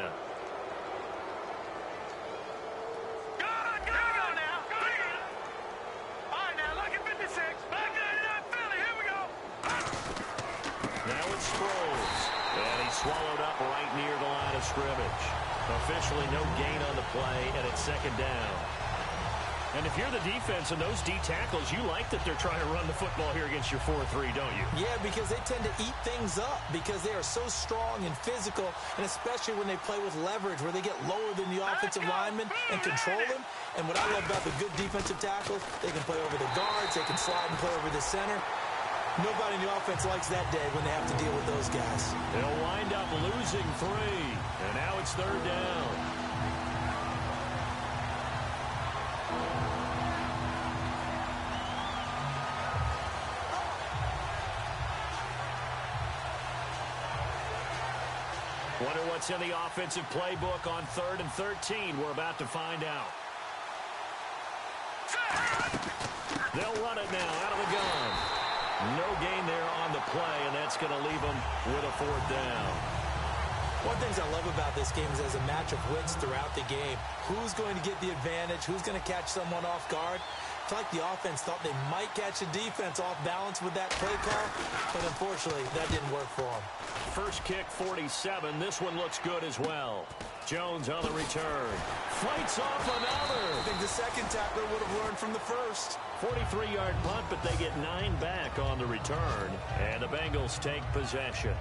Swallowed up right near the line of scrimmage. Officially no gain on the play, and it's 2nd down. And if you're the defense and those D tackles, you like that they're trying to run the football here against your 4-3, don't you? Yeah, because they tend to eat things up because they are so strong and physical, and especially when they play with leverage where they get lower than the offensive linemen and control them. And what I love about the good defensive tackles, they can play over the guards, they can slide and play over the center. Nobody in the offense likes that day when they have to deal with those guys. They'll wind up losing 3, and now it's 3rd down. Wonder what's in the offensive playbook on 3rd and 13. We're about to find out. They'll run it now out of the gun. No gain there on the play, and that's going to leave them with a 4th down. One of the things I love about this game is there's a match of wits throughout the game. Who's going to get the advantage? Who's going to catch someone off guard? I feel like the offense thought they might catch the defense off balance with that play call, but unfortunately, that didn't work for them. First kick, 47. This one looks good as well. Jones on the return. Fights off another. I think the second tackler would have learned from the first. 43-yard punt, but they get 9 back on the return. And the Bengals take possession.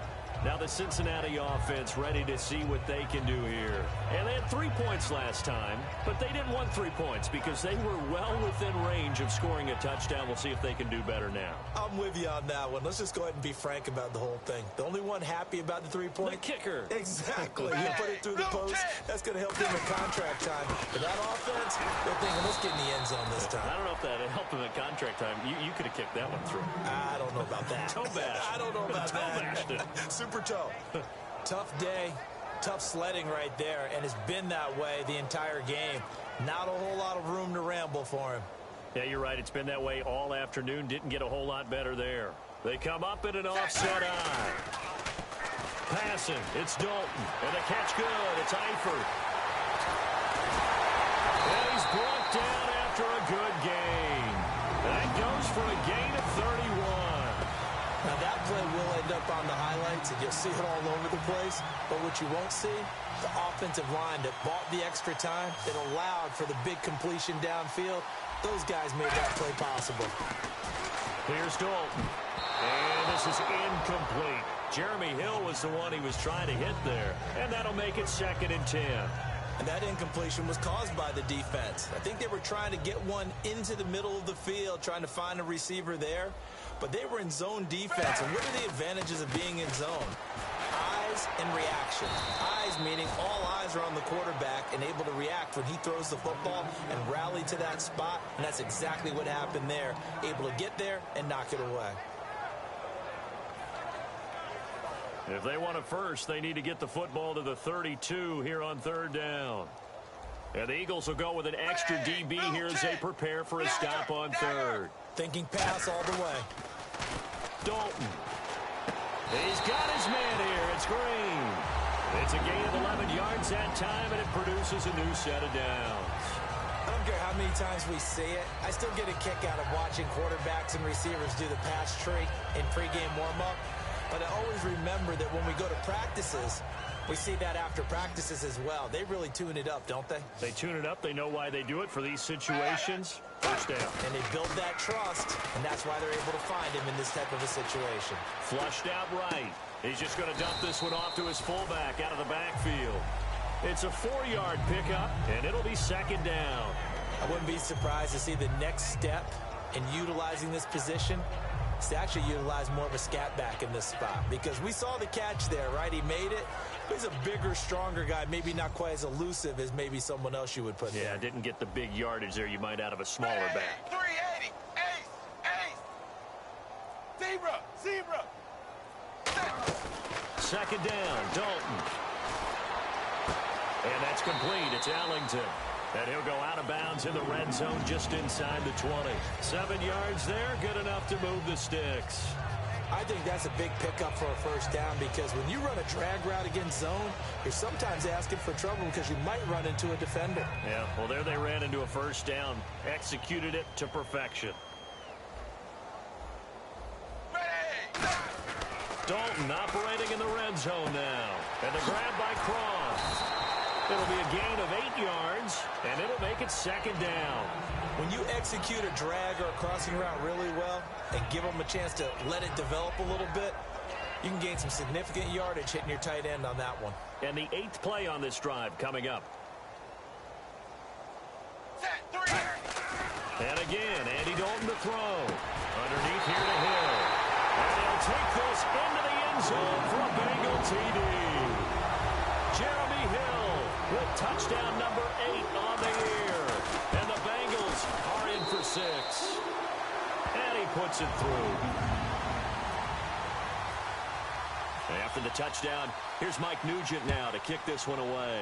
Now the Cincinnati offense ready to see what they can do here. And they had 3 points last time, but they didn't want 3 points because they were well within range of scoring a touchdown. We'll see if they can do better now. I'm with you on that one. Let's just go ahead and be frank about the whole thing. The only one happy about the 3-point? The kicker. Exactly. You put it through the post. That's going to help him in contract time. But that offense, they're thinking, let's get in the end zone this time. I don't know if that helped him in contract time. You could have kicked that one through. I don't know about that. Toe bash. I don't know about that. Super toe. Tough day, tough sledding right there, and it's been that way the entire game. Not a whole lot of room to ramble for him. Yeah, you're right. It's been that way all afternoon. Didn't get a whole lot better there. They come up in an offset eye. Passing. It's Dalton. And the catch good. It's Eifert. And he's brought down after a good gain. That goes for a gain of 31. Now, that play will end up on the highlights, and you'll see it all over the place. But what you won't see, the offensive line that bought the extra time, that allowed for the big completion downfield, those guys made that play possible. Here's Dalton. And this is incomplete. Jeremy Hill was the one he was trying to hit there. And that'll make it 2nd and 10. And that incompletion was caused by the defense. I think they were trying to get one into the middle of the field, trying to find a receiver there. But they were in zone defense. And what are the advantages of being in zone? Eyes and reaction. Eyes meaning all eyes are on the quarterback and able to react when he throws the football and rally to that spot. And that's exactly what happened there. Able to get there and knock it away. If they want it first, they need to get the football to the 32 here on 3rd down. And the Eagles will go with an extra DB here as they prepare for a stop on 3rd. Thinking pass all the way. Dalton. He's got his man here. It's Green. It's a gain of 11 yards that time, and it produces a new set of downs. I don't care how many times we see it. I still get a kick out of watching quarterbacks and receivers do the pass tree in pregame warm-up. But I always remember that when we go to practices, we see that after practices as well. They really tune it up, don't they? They tune it up. They know why they do it for these situations. First down. And they build that trust, and that's why they're able to find him in this type of a situation. Flushed out right. He's just going to dump this one off to his fullback out of the backfield. It's a 4-yard pickup, and it'll be 2nd down. I wouldn't be surprised to see the next step in utilizing this position is to actually utilize more of a scat back in this spot, because we saw the catch there, right? He made it. He's a bigger, stronger guy, maybe not quite as elusive as maybe someone else you would put there. Yeah, didn't get the big yardage there you might out of a smaller back. 380, ace, zebra. 2nd down, Dalton. And that's complete. It's Ellington. And he'll go out of bounds in the red zone just inside the 20. 7 yards there, good enough to move the sticks. I think that's a big pickup for a first down, because when you run a drag route against zone, you're sometimes asking for trouble because you might run into a defender. Yeah, well, there they ran into a first down. Executed it to perfection. Dalton operating in the red zone now. And the grab by Cross. It'll be a gain of 8 yards, and it'll make it 2nd down. When you execute a drag or a crossing route really well and give them a chance to let it develop a little bit, you can gain some significant yardage hitting your tight end on that one. And the 8th play on this drive coming up. And again, Andy Dalton to throw. Underneath here to Hill. And he'll take this into the end zone for a Bengal TD. Jeremy Hill with touchdown number 8 on the year. And the Bengals are in for 6. And he puts it through. After the touchdown, here's Mike Nugent now to kick this one away.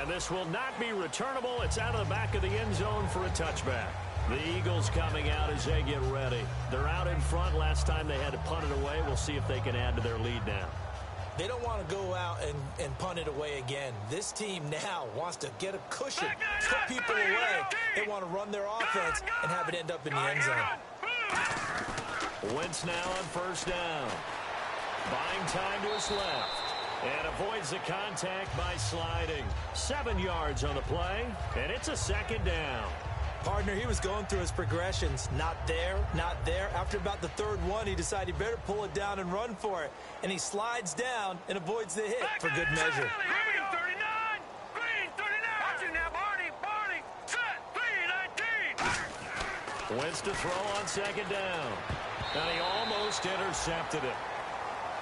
And this will not be returnable. It's out of the back of the end zone for a touchback. The Eagles coming out as they get ready. They're out in front. Last time they had to punt it away. We'll see if they can add to their lead now. They don't want to go out and punt it away again. This team now wants to get a cushion, put people away. They want to run their offense and have it end up in the end zone. Wentz now on first down. Buying time to his left. And avoids the contact by sliding. 7 yards on the play, and it's a 2nd down. Partner, he was going through his progressions. Not there, not there. After about the third one, he decided he better pull it down and run for it. And he slides down and avoids the hit for good measure. Green 39! Green 39! Watch it now, Barney! Barney! Set! 3-19! Wins to throw on second down. And he almost intercepted it.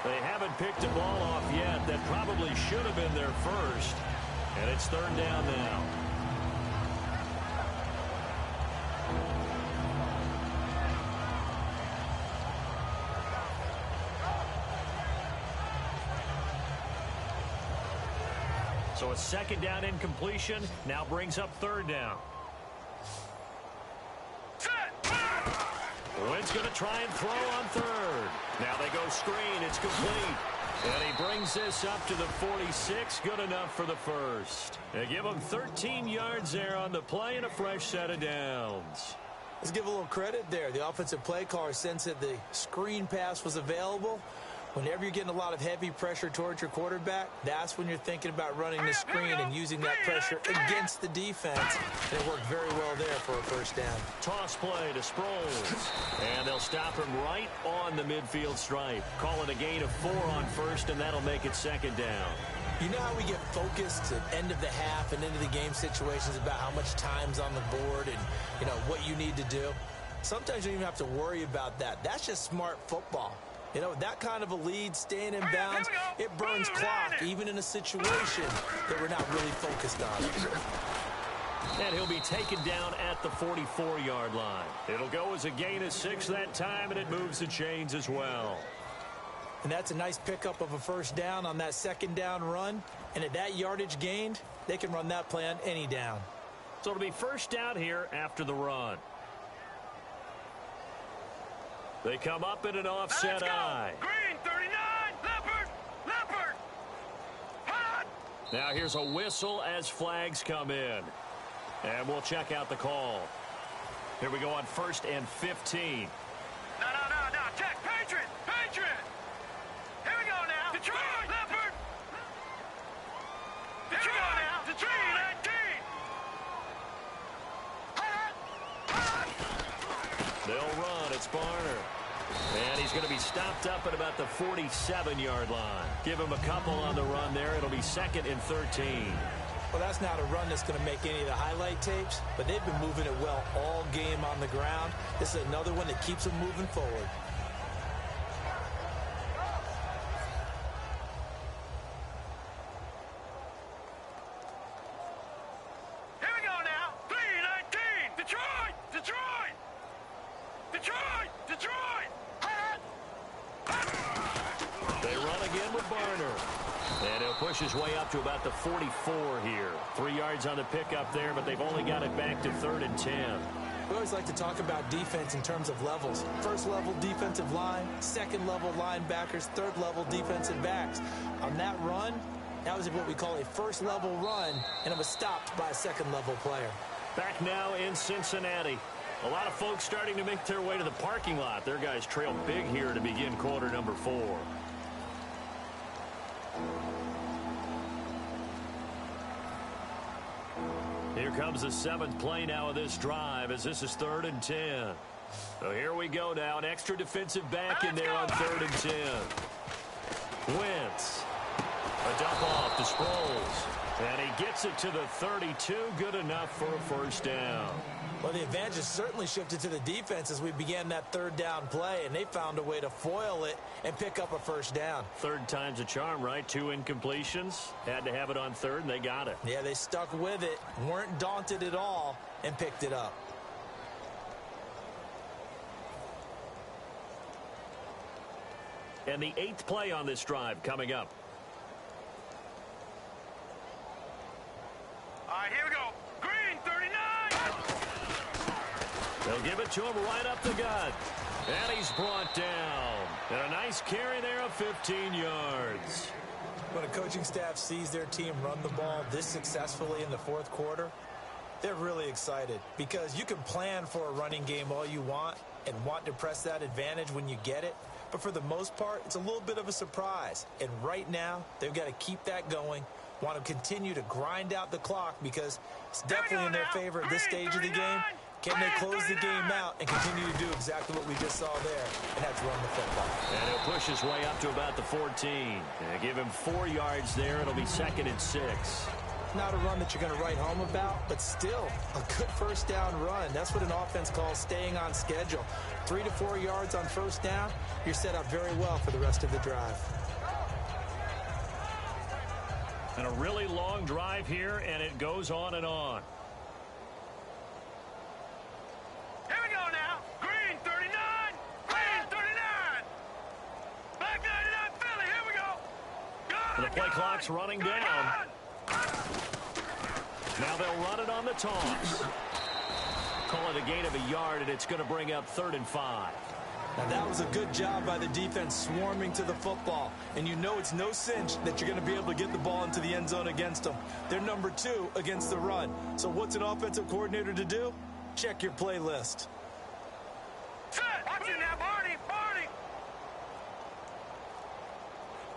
They haven't picked a ball off yet. That probably should have been their first. And it's third down now. So a second down incompletion now brings up third down. Wynn's going to try and throw on third. Now they go screen. It's complete. And he brings this up to the 46. Good enough for the first. They give him 13 yards there on the play and a fresh set of downs. Let's give a little credit there. The offensive play caller sensed that the screen pass was available. Whenever you're getting a lot of heavy pressure towards your quarterback, that's when you're thinking about running the screen and using that pressure against the defense. And it worked very well there for a first down. Toss play to Sproles. And they'll stop him right on the midfield stripe. Call it a gain of 4 on first, and that'll make it second down. You know how we get focused at end of the half and into the game situations about how much time's on the board and, you know, what you need to do? Sometimes you don't even have to worry about that. That's just smart football. You know, that kind of a lead, staying in bounds, it burns clock, even in a situation that we're not really focused on. And he'll be taken down at the 44-yard line. It'll go as a gain of 6 that time, and it moves the chains as well. And that's a nice pickup of a first down on that second down run. And at that yardage gained, they can run that play on any down. So it'll be first down here after the run. They come up in an offset eye. Green 39! Leopard! Leopard! Hot! Now here's a whistle as flags come in. And we'll check out the call. Here we go on 1st and 15. No. Check. Patriot! Patriot! Here we go now. Detroit! Leopard! Detroit! Now. Detroit! 19! They'll run. It's Barner. And he's going to be stopped up at about the 47-yard line. Give him a couple on the run there. It'll be 2nd and 13. Well, that's not a run that's going to make any of the highlight tapes, but they've been moving it well all game on the ground. This is another one that keeps them moving forward. Here we go now. 3-19! Detroit! Detroit! Detroit! Detroit! They run again with Barner. And he'll push his way up to about the 44 here. 3 yards on the pickup there, but they've only got it back to 3rd and 10. We always like to talk about defense in terms of levels. First level defensive line, second level linebackers, third level defensive backs. On that run, that was what we call a first level run, and it was stopped by a second level player. Back now in Cincinnati. A lot of folks starting to make their way to the parking lot. Their guys trail big here to begin quarter number 4. Here comes the 7th play now of this drive as this is 3rd and 10. So here we go now. An extra defensive back in there on 3rd and 10. Wentz. A dump off to Sproles. And he gets it to the 32. Good enough for a first down. Well, the advantage has certainly shifted to the defense as we began that third down play, and they found a way to foil it and pick up a first down. Third time's a charm, right? 2 incompletions. Had to have it on 3rd, and they got it. Yeah, they stuck with it, weren't daunted at all, and picked it up. And the 8th play on this drive coming up. All right, here we go. Green 39! They'll give it to him right up the gut. And he's brought down. And a nice carry there of 15 yards. When a coaching staff sees their team run the ball this successfully in the 4th quarter, they're really excited because you can plan for a running game all you want and want to press that advantage when you get it. But for the most part, it's a little bit of a surprise. And right now, they've got to keep that going, want to continue to grind out the clock because it's definitely in their favor at this stage of the game. Can they close the game out and continue to do exactly what we just saw there, and that's run the football? And he'll push his way up to about the 14. And give him 4 yards there. It'll be 2nd and 6. Not a run that you're going to write home about, but still a good first down run. That's what an offense calls staying on schedule. 3 to 4 yards on first down, you're set up very well for the rest of the drive. And a really long drive here, and it goes on and on. Here we go now. Green 39. Green 39. Back 99 Philly. Here we go. And the play clock's running down. Now they'll run it on the toss. Call it a gain of a yard, and it's going to bring up 3rd and 5. Now that was a good job by the defense swarming to the football. And you know it's no cinch that you're going to be able to get the ball into the end zone against them. They're number 2 against the run. So what's an offensive coordinator to do? Check your playlist. Set. Watch it now, Barney. Barney.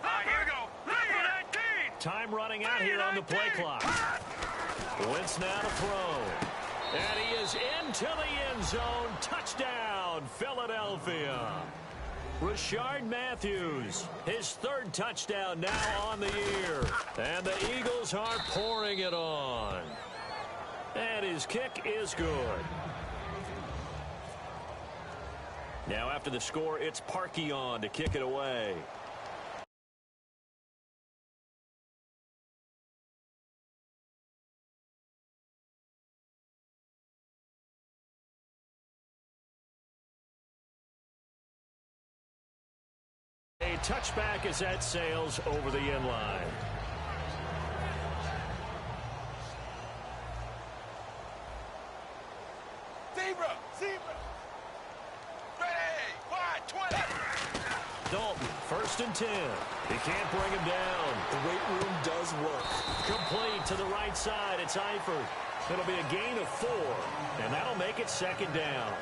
All right, here we go. Number 19. Time running out here on the play clock. Wentz now to throw. And he is into the end zone. Touchdown, Philadelphia. Rashard Matthews, his 3rd touchdown now on the year. And the Eagles are pouring it on. And his kick is good. Now after the score, it's Parkey on to kick it away. A touchback as that sails over the end line. Zebra. Zebra. Ready. Wide 20. Dalton, 1st and 10. He can't bring him down. The weight room does work. Complete to the right side. It's Eifert. It'll be a gain of 4, and that'll make it 2nd down.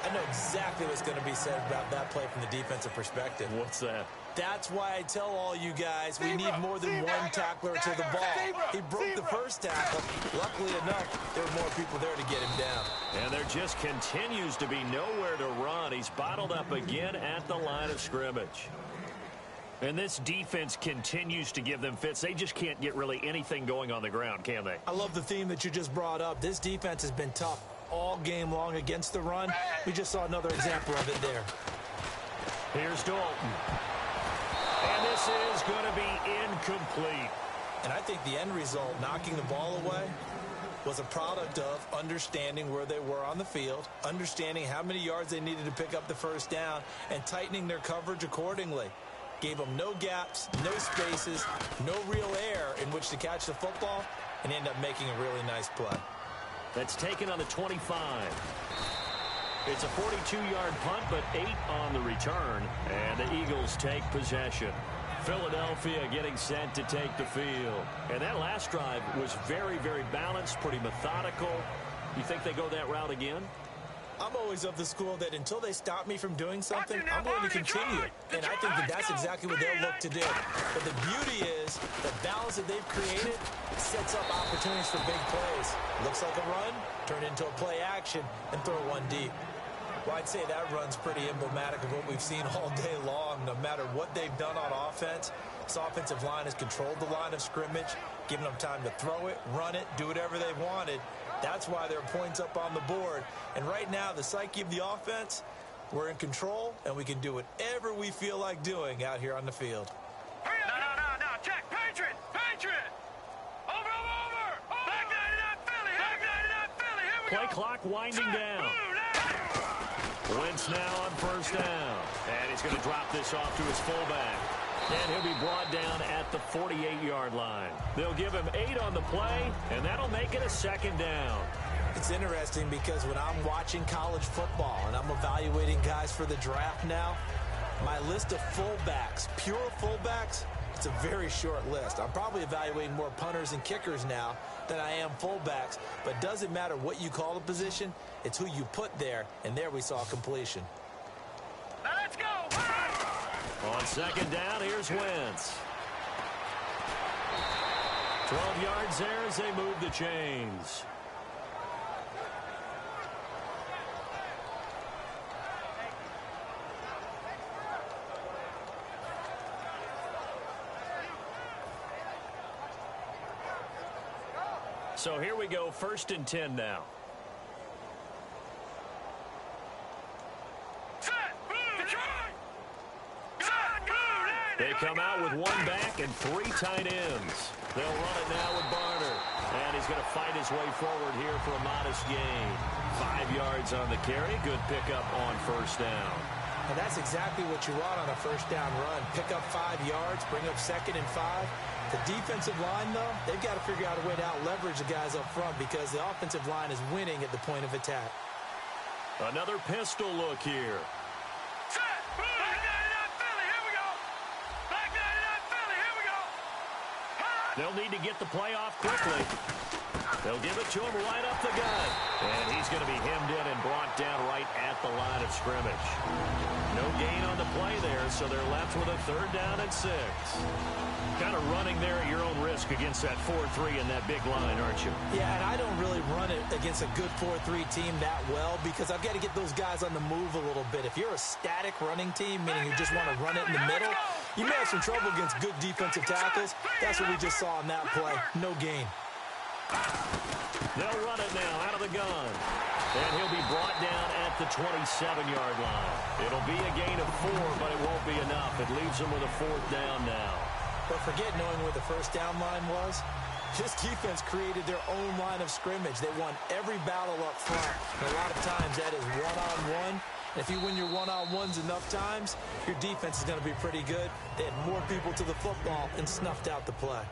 I know exactly what's going to be said about that play from the defensive perspective. What's that? That's why I tell all you guys we need more than one tackler to the ball. He broke the first tackle. Luckily enough, there were more people there to get him down. And there just continues to be nowhere to run. He's bottled up again at the line of scrimmage. And this defense continues to give them fits. They just can't get really anything going on the ground, can they? I love the theme that you just brought up. This defense has been tough all game long against the run. We just saw another example of it there. Here's Dalton. And this is going to be incomplete. And I think the end result, knocking the ball away, was a product of understanding where they were on the field, understanding how many yards they needed to pick up the first down, and tightening their coverage accordingly. Gave them no gaps, no spaces, no real air in which to catch the football, and end up making a really nice play. That's taken on the 25. It's a 42-yard punt, but 8 on the return, and the Eagles take possession. Philadelphia getting set to take the field. And that last drive was very, very balanced, pretty methodical. You think they go that route again? I'm always of the school that until they stop me from doing something, I'm going to continue. And I think that that's exactly what they'll look to do. But the beauty is the balance that they've created sets up opportunities for big plays. Looks like a run, turn into a play action, and throw one deep. Well, I'd say that run's pretty emblematic of what we've seen all day long. No matter what they've done on offense, this offensive line has controlled the line of scrimmage, giving them time to throw it, run it, do whatever they wanted. That's why there are points up on the board. And right now, the psyche of the offense, we're in control, and we can do whatever we feel like doing out here on the field. No. Check. Patriot. Patriot. Over. Back 99 Philly. Back 99 Philly. Here we go. Play clock winding down. Wentz now on first down. And he's going to drop this off to his fullback. And he'll be brought down at the 48-yard line. They'll give him 8 on the play, and that'll make it a 2nd down. It's interesting because when I'm watching college football and I'm evaluating guys for the draft now, my list of fullbacks, pure fullbacks, it's a very short list. I'm probably evaluating more punters and kickers now than I am fullbacks. But it doesn't matter what you call the position, it's who you put there, and there we saw completion. Now let's go. On 2nd down, here's Wentz. 12 yards there as they move the chains. So here we go, 1st and 10 now. They come out with 1 back and 3 tight ends. They'll run it now with Barner. And he's going to fight his way forward here for a modest gain. 5 yards on the carry. Good pickup on 1st down. And that's exactly what you want on a 1st down run. Pick up 5 yards, bring up 2nd and 5. The defensive line, though, they've got to figure out a way to out-leverage the guys up front because the offensive line is winning at the point of attack. Another pistol look here. They'll need to get the play off quickly. They'll give it to him right up the gut. And he's going to be hemmed in and brought down right at the line of scrimmage. No gain on the play there, so they're left with a 3rd down and 6. Kind of running there at your own risk against that 4-3 and that big line, aren't you? Yeah, and I don't really run it against a good 4-3 team that well because I've got to get those guys on the move a little bit. If you're a static running team, meaning you just want to run it in the middle, you may have some trouble against good defensive tackles. That's what we just saw in that play. No gain. They'll run it now out of the gun. And he'll be brought down at the 27-yard line. It'll be a gain of 4, but it won't be enough. It leaves them with a 4th down now. But forget knowing where the 1st down line was. This defense created their own line of scrimmage. They won every battle up front. And a lot of times that is one-on-one. And if you win your one-on-ones enough times, your defense is going to be pretty good. They had more people to the football and snuffed out the play.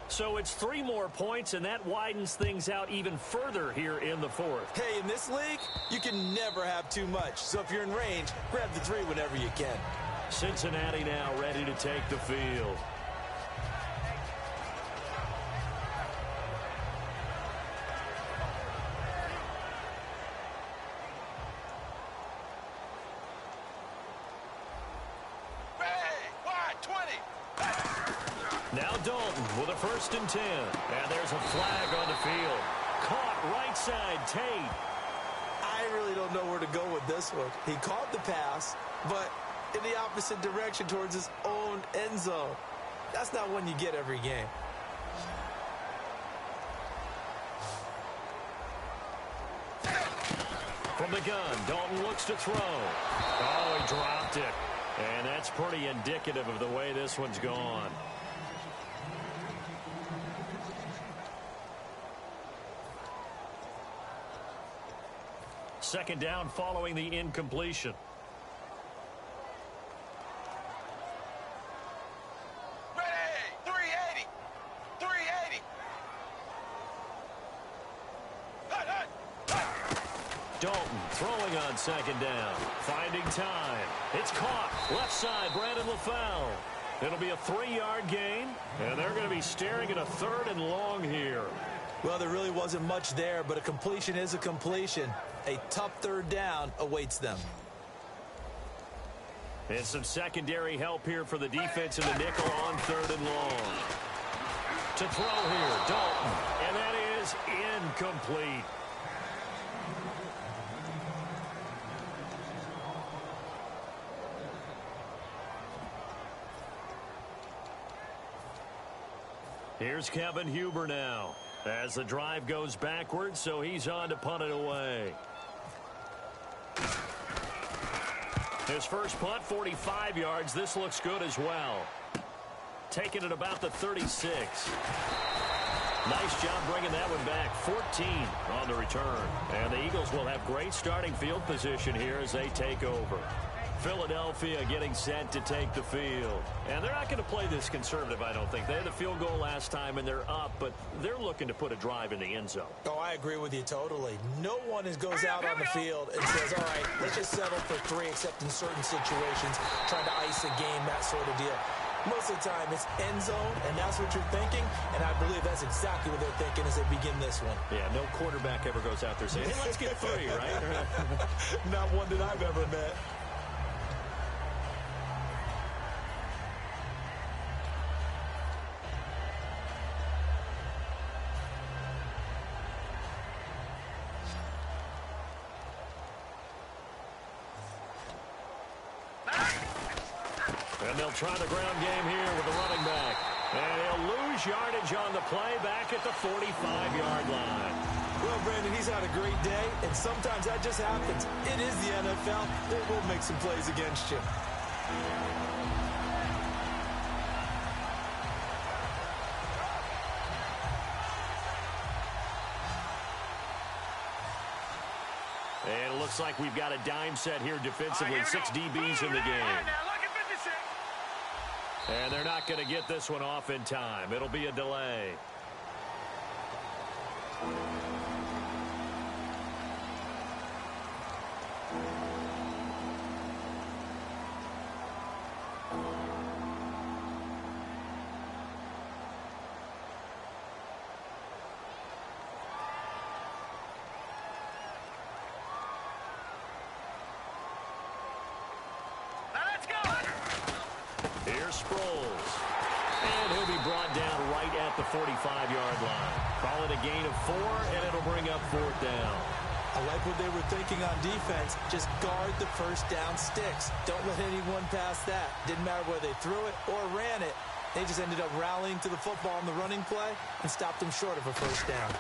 So it's 3 more points, and that widens things out even further here in the 4th. Hey, in this league, you can never have too much. So if you're in range, grab the 3 whenever you can. Cincinnati now ready to take the field. Now Dalton with a 1st and 10. And there's a flag on the field. Caught right side, Tate. I really don't know where to go with this one. He caught the pass, but in the opposite direction towards his own end zone. That's not one you get every game. From the gun, Dalton looks to throw. Oh, he dropped it. And that's pretty indicative of the way this one's gone. Second down following the incompletion. Ready! 380! 380! Dalton throwing on 2nd down. Finding time. It's caught. Left side, Brandon LaFell. It'll be a 3-yard gain, and they're going to be staring at a 3rd and long here. Well, there really wasn't much there, but a completion is a completion. A tough 3rd down awaits them. And some secondary help here for the defense in the nickel on 3rd and long. To throw here, Dalton. And that is incomplete. Here's Kevin Huber now. As the drive goes backwards, so he's on to punt it away. His first punt, 45 yards. This looks good as well. Taking it about the 36. Nice job bringing that one back. 14 on the return. And the Eagles will have great starting field position here as they take over. Philadelphia getting set to take the field. And they're not going to play this conservative, I don't think. They had the field goal last time, and they're up, but they're looking to put a drive in the end zone. Oh, I agree with you totally. No one goes out on the field and says, all right, let's just settle for 3, except in certain situations, trying to ice a game, that sort of deal. Most of the time, it's end zone, and that's what you're thinking, and I believe that's exactly what they're thinking as they begin this one. Yeah, no quarterback ever goes out there saying, hey, let's get 3, right? Not one that I've ever met. And they'll try the ground game here with the running back. And he'll lose yardage on the play back at the 45-yard line. Well, Brandon, he's had a great day, and sometimes that just happens. It is the NFL. They will make some plays against you. And it looks like we've got a dime set here defensively. Right, 6 DBs in the game. Right, now look at 56. And they're not going to get this one off in time. It'll be a delay. Now let's go. Here's Sproles. And he'll be brought down right at the 45-yard line. Call it a gain of 4, and it'll bring up 4th down. I like what they were thinking on defense. Just guard the first down sticks. Don't let anyone pass that. Didn't matter whether they threw it or ran it. They just ended up rallying to the football on the running play and stopped them short of a first down.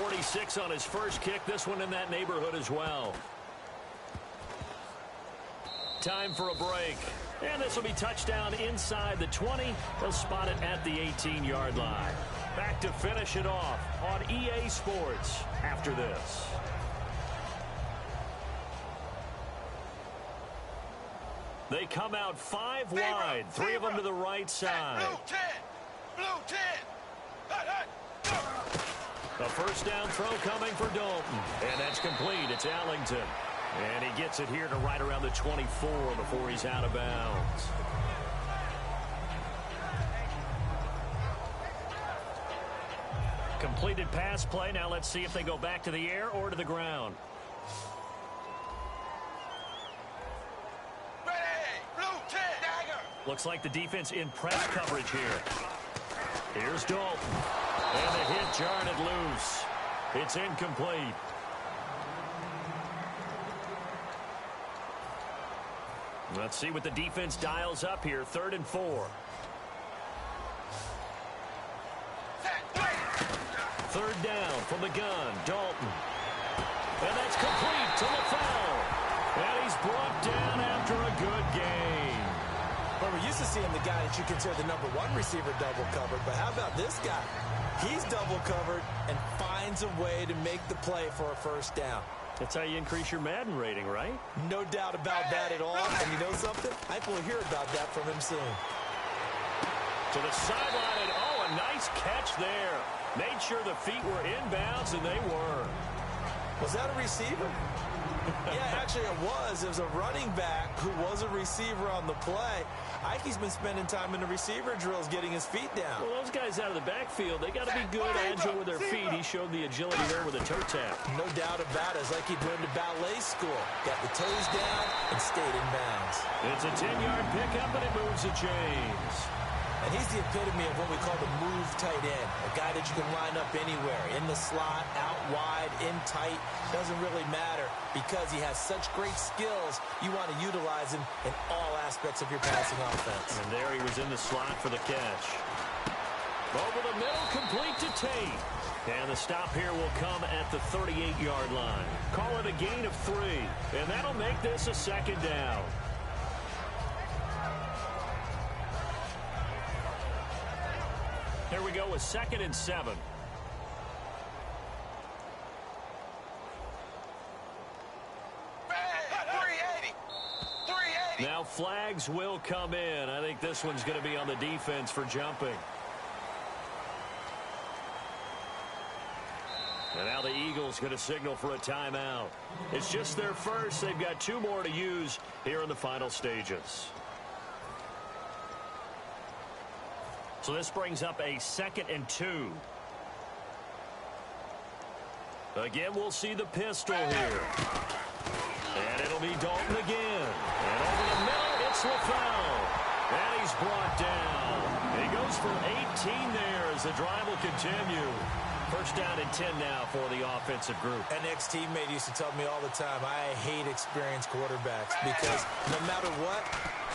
46 on his first kick. This one in that neighborhood as well. Time for a break. And this will be touchdown inside the 20. They'll spot it at the 18-yard line. Back to finish it off on EA Sports after this. They come out 5 wide, 3 of them to the right side. Blue 10. Blue 10. A first down throw coming for Dalton. And that's complete. It's Allington. And he gets it here to right around the 24 before he's out of bounds. Completed pass play. Now let's see if they go back to the air or to the ground. Ready. Blue 10. Dagger. Looks like the defense in press coverage here. Here's Dalton. And the hit jarred it loose. It's incomplete. Let's see what the defense dials up here. 3rd and 4. Third down from the gun. Dalton. And that's complete to LaFell. And he's brought down after a good game. Well, we're used to seeing the guy that you consider the number 1 receiver double covered, but how about this guy? He's double covered and finds a way to make the play for a first down. That's how you increase your Madden rating, right? No doubt about that at all. And you know something? I will hear about that from him soon. To the sideline, and oh, a nice catch there. Made sure the feet were inbounds, and they were. Was that a receiver? Yeah, actually it was. It was a running back who was a receiver on the play. Ike's been spending time in the receiver drills getting his feet down. Well, those guys out of the backfield, they got to be good, agile with their feet. He showed the agility there with a toe tap. No doubt about it. It's like he went to ballet school. Got the toes down and stayed in bounds. It's a 10-yard pickup, and it moves the chains. And he's the epitome of what we call the move tight end. A guy that you can line up anywhere. In the slot, out wide, in tight. Doesn't really matter because he has such great skills. You want to utilize him in all aspects of your passing offense. And there he was in the slot for the catch. Over the middle, complete to Tate. And the stop here will come at the 38-yard line. Call it a gain of 3. And that'll make this a 2nd down. Here we go with 2nd and 7. Now flags will come in. I think this one's going to be on the defense for jumping. And now the Eagles going to signal for a timeout. It's just their first. They've got 2 more to use here in the final stages. So this brings up a 2nd and 2. Again, we'll see the pistol here. And it'll be Dalton again. And over the middle, it's LaFell. And he's brought down. He goes for 18 there as the drive will continue. First down and 10 now for the offensive group. An ex-teammate used to tell me all the time, I hate experienced quarterbacks because no matter what,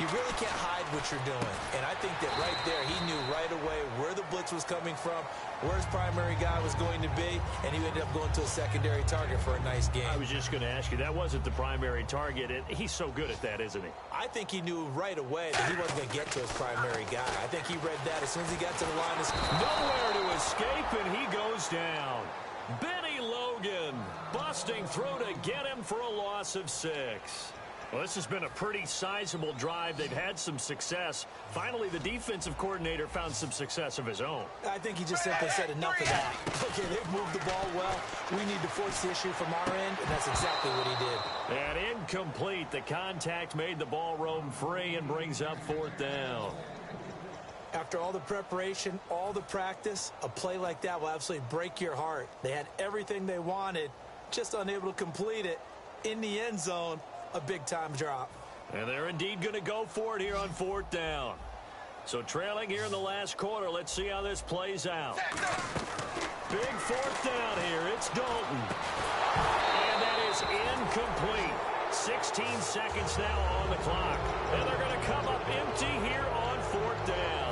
You really can't hide what you're doing. And I think that right there, he knew right away where the blitz was coming from, where his primary guy was going to be, and he ended up going to a secondary target for a nice game. I was just going to ask you, that wasn't the primary target, and he's so good at that, isn't he? I think he knew right away that he wasn't going to get to his primary guy. I think he read that as soon as he got to the line. Nowhere to escape, and he goes down. Benny Logan busting through to get him for a loss of 6. Well, this has been a pretty sizable drive. They've had some success. Finally, the defensive coordinator found some success of his own. I think he just simply said enough of that. Okay, they've moved the ball well. We need to force the issue from our end, and that's exactly what he did. And incomplete. The contact made the ball roam free and brings up 4th down. After all the preparation, all the practice, a play like that will absolutely break your heart. They had everything they wanted, just unable to complete it. In the end zone, a big-time drop. And they're indeed going to go for it here on 4th down. So trailing here in the last quarter, let's see how this plays out. Big 4th down here. It's Dalton. And that is incomplete. 16 seconds now on the clock. And they're going to come up empty here on 4th down.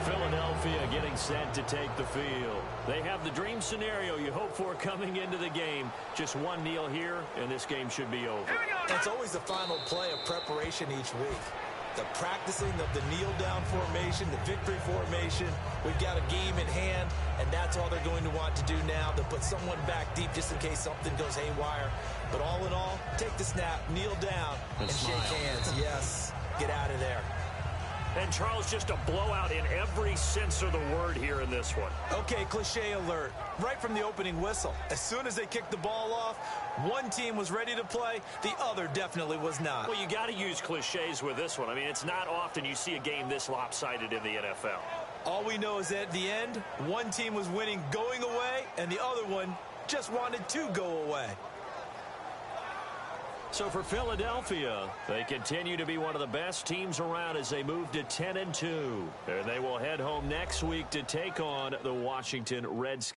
Philadelphia getting set to take the field. They have the dream scenario you hope for coming into the game. Just one kneel here, and this game should be over. It's always the final play of preparation each week. The practicing of the kneel-down formation, the victory formation. We've got a game in hand, and that's all they're going to want to do now, to put someone back deep just in case something goes haywire. But all in all, take the snap, kneel down, and shake hands. Yes, get out of there. And, Charles, just a blowout in every sense of the word here in this one. Okay, cliche alert. Right from the opening whistle, as soon as they kicked the ball off, one team was ready to play, the other definitely was not. Well, you got to use cliches with this one. I mean, it's not often you see a game this lopsided in the NFL. All we know is that at the end, one team was winning going away, and the other one just wanted to go away. So for Philadelphia, they continue to be one of the best teams around as they move to 10-2. And they will head home next week to take on the Washington Redskins.